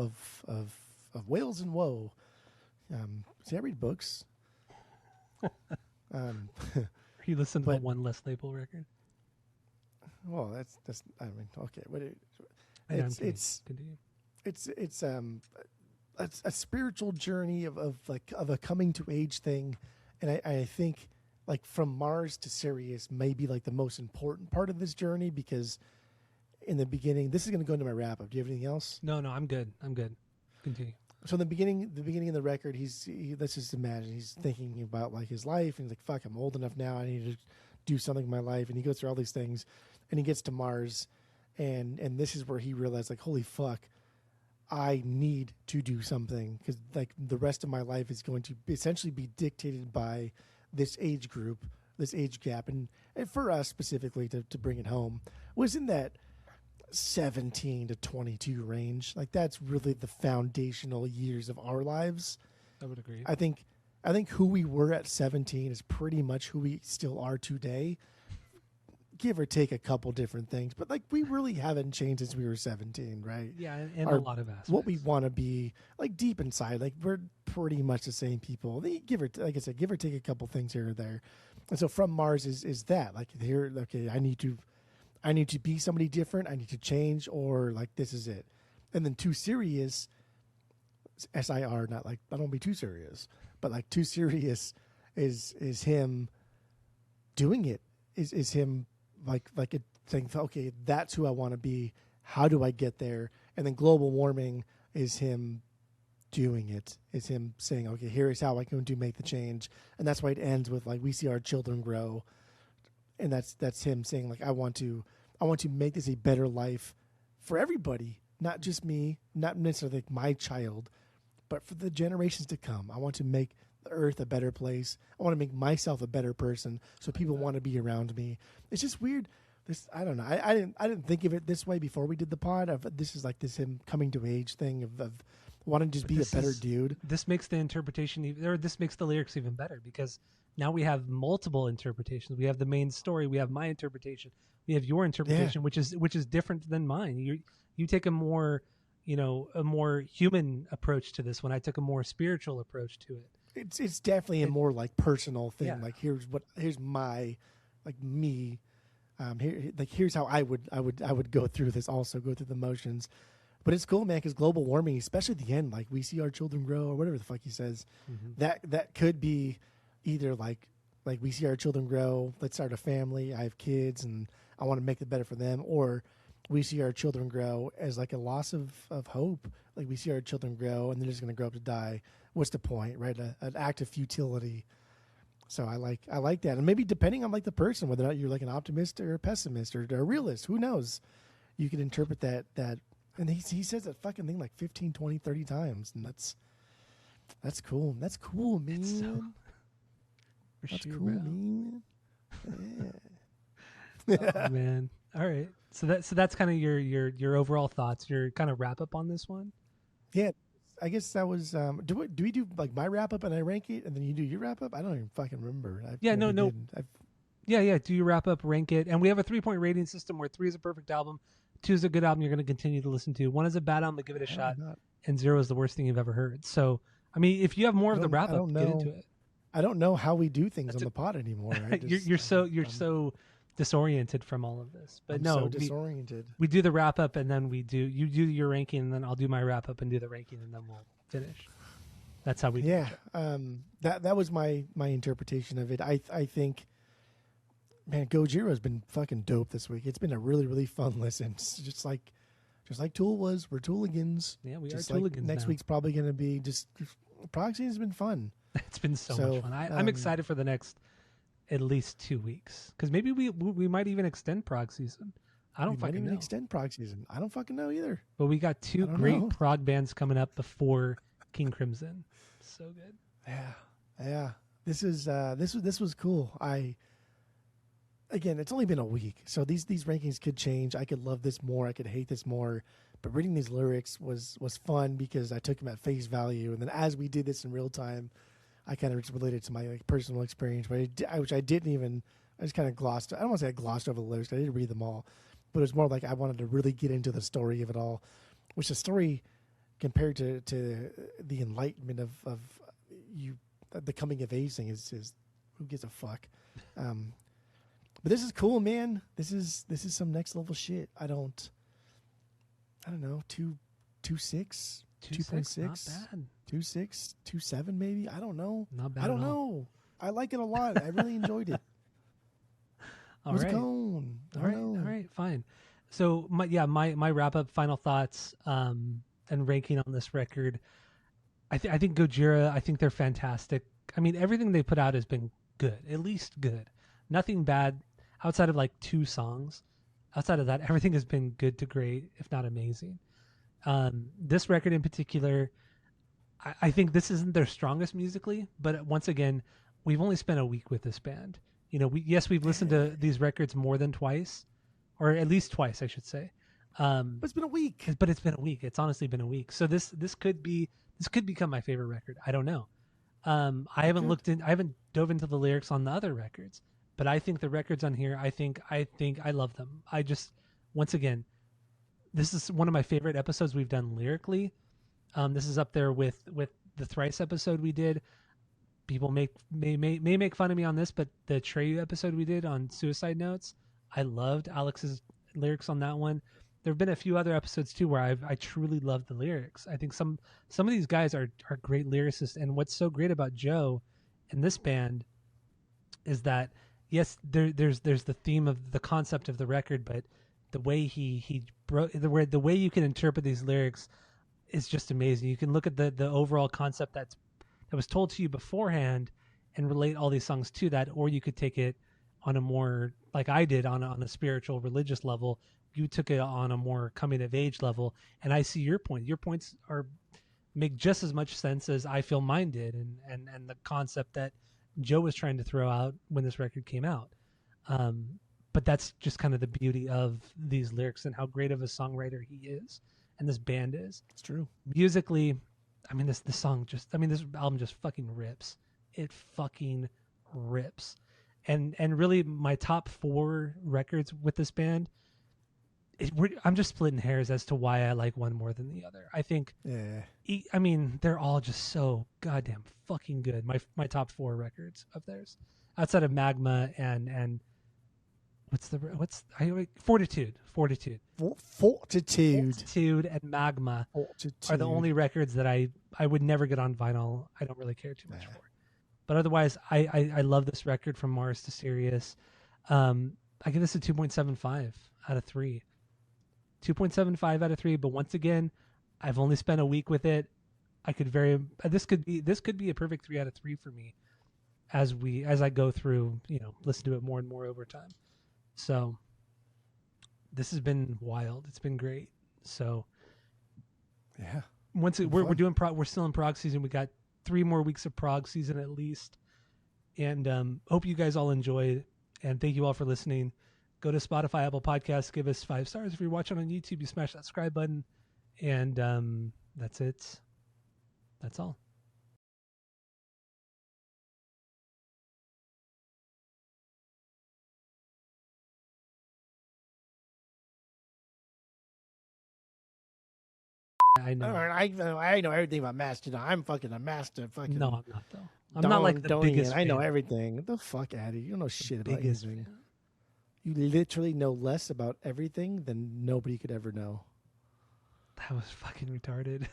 whales and woe. See, I read books. Um, You listen to the but One Less Label record. well, that's I mean, okay, but I know, I'm it's kidding. it's Continue. it's a spiritual journey of like of a coming to age thing, and I think like from Mars to Sirius may be like the most important part of this journey because in the beginning, this is going to go into my wrap up. Do you have anything else? No, no, I'm good. I'm good. Continue. So in the beginning of the record, let's just imagine he's thinking about like his life, and he's like, "Fuck, I'm old enough now. I need to do something in my life." And he goes through all these things, and he gets to Mars, and this is where he realized, like, "Holy fuck, I need to do something because like the rest of my life is going to essentially be dictated by this age group, this age gap, and for us specifically to bring it home was in that 17 to 22 range. Like that's really the foundational years of our lives. I would agree. I think who we were at 17 is pretty much who we still are today, give or take a couple different things. But like we really haven't changed since we were 17, right? Yeah, in a Our lot of aspects. what we want to be, like deep inside, like we're pretty much the same people. They like I said, give or take a couple things here or there. And so from Mars is that like here, okay, I need to be somebody different. I need to change, or like this is it. And then too serious, SIR, not like I don't be too serious, but like too serious is him doing it. Is him like saying, okay, that's who I want to be. How do I get there? And then global warming is him doing it. Is him saying, okay, here is how I can do make the change. And that's why it ends with like we see our children grow, and that's him saying like I want to make this a better life for everybody, not just me, not necessarily like my child, but for the generations to come. I want to make the earth a better place. I want to make myself a better person so people want to be around me. It's just weird. This I don't know. I didn't think of it this way before we did the pod. This is like this him coming to age thing of wanting to just be a better dude. This makes the interpretation, or this makes the lyrics even better because now we have multiple interpretations. We have the main story. We have my interpretation. We have your interpretation, which is different than mine. You take a more, a more human approach to this one. I took a more spiritual approach to it. It's definitely a more like personal thing. Yeah. Like here's my like me. Here's how I would go through this. Also go through the motions. But it's cool, man, because global warming, especially at the end, like we see our children grow, or whatever the fuck he says, that could be either like we see our children grow, let's start a family, I have kids, and I want to make it better for them, or we see our children grow as like a loss of hope. Like we see our children grow, and they're just going to grow up to die. What's the point, right? An act of futility. So I like that, and maybe depending on like the person, whether or not you're like an optimist or a pessimist or a realist, who knows? You can interpret that. And he says that fucking thing like 15, 20, 30 times. And that's cool. That's cool, man. That's cool, man. Yeah. Oh, man. All right. So that's kind of your overall thoughts, your kind of wrap up on this one. Yeah. I guess that was do we do like my wrap up and I rank it and then you do your wrap up? I don't even fucking remember. No. Yeah. Do you wrap up, rank it, and we have a 3-point rating system where 3 is a perfect album, 2 is a good album you're going to continue to listen to, 1 is a bad album, but give it a shot, and 0 is the worst thing you've ever heard. So, I mean, if you have more of the wrap up, get into it. I don't know how we do things on the pod anymore. You're so disoriented from all of this, but I'm no, so disoriented. We do the wrap up, and then you do your ranking, and then I'll do my wrap up and do the ranking, and then we'll finish. That's how we do Yeah, it. that was my interpretation of it. I think, man, Gojira has been fucking dope this week. It's been a really really fun listen. It's just like Tool was. We're Tooligans. Yeah, we Just are like Tooligans next now. week's probably going to be just prog season has been fun. It's been so So, much fun. I'm excited for the next at least 2 weeks because maybe we might even extend prog season. I We don't might fucking even know. extend prog season. I don't fucking know either. But we got I two don't great know. prog bands coming up before King Crimson. So good. Yeah. This was cool. Again, it's only been a week, so these rankings could change. I could love this more. I could hate this more. But reading these lyrics was fun because I took them at face value, and then as we did this in real time, I kind of just related to my like personal experience, which I didn't even. I just kind of glossed. I don't want to say I glossed over the lyrics. I didn't read them all, but it was more like I wanted to really get into the story of it all, which the story compared to the enlightenment of you, the coming of age thing is who gives a fuck. But this is cool, man. This is some next level shit. I don't know, 2.6, 2.6, Not bad. 2.6, 2.7 maybe. I don't know. Not bad I don't at all. know. I like it a lot. I really enjoyed it. All Where's right. Cone? All right, fine. So my wrap up, final thoughts, and ranking on this record. I think Gojira. I think they're fantastic. I mean, everything they put out has been good, at least good. Nothing bad outside of like 2 songs. Outside of that, everything has been good to great, if not amazing. This record in particular, I think this isn't their strongest musically, but once again, we've only spent a week with this band. You know, we've listened to these records more than twice, or at least twice, I should say. But it's been a week. But it's been a week. It's honestly been a week. So this could become my favorite record. I don't know. I haven't dove into the lyrics on the other records, but I think the records on here, I think I love them. I just, once again, this is one of my favorite episodes we've done lyrically. This is up there with the Thrice episode we did. People may make fun of me on this, but the Treyu episode we did on Suicide Notes, I loved Alex's lyrics on that one. There have been a few other episodes too where I truly love the lyrics. I think some of these guys are great lyricists, and what's so great about Joe and this band is that yes, there's the theme of the concept of the record, but the way he broke the way you can interpret these lyrics is just amazing. You can look at the overall concept that was told to you beforehand and relate all these songs to that, or you could take it on a more, like I did, on a spiritual religious level. You took it on a more coming of age level, and I see your point. Your points make just as much sense as I feel mine did, and the concept that Joe was trying to throw out when this record came out. But that's just kind of the beauty of these lyrics and how great of a songwriter he is, and this band is. It's true. Musically, I mean, this album just fucking rips. It fucking rips. And really, my top 4 records with this band, I'm just splitting hairs as to why I like one more than the other. I think, I mean, they're all just so goddamn fucking good. My top 4 records of theirs, outside of Magma and Fortitude. Fortitude And Magma are the only records that I would never get on vinyl. I don't really care too much for. But otherwise, I love this record from Mars to Sirius. I give this a 2.75 out of 3. 2.75 out of 3. But once again, I've only spent a week with it. This could be a perfect 3 out of 3 for me as I go through, listen to it more and more over time. So this has been wild. It's been great. So yeah, we're still in prog season. We got 3 more weeks of prog season at least, and hope you guys all enjoyed. And thank you all for listening. Go to Spotify, Apple Podcasts, give us 5 stars. If you're watching on YouTube, you smash that subscribe button, and that's it. That's all. I know. I know everything about Mastodon. I'm fucking a master. Fucking no, I'm not though. I'm not like the biggest. I know everything. Get the fuck out of here. You don't know shit about anything. Fan. You literally know less about everything than nobody could ever know. That was fucking retarded.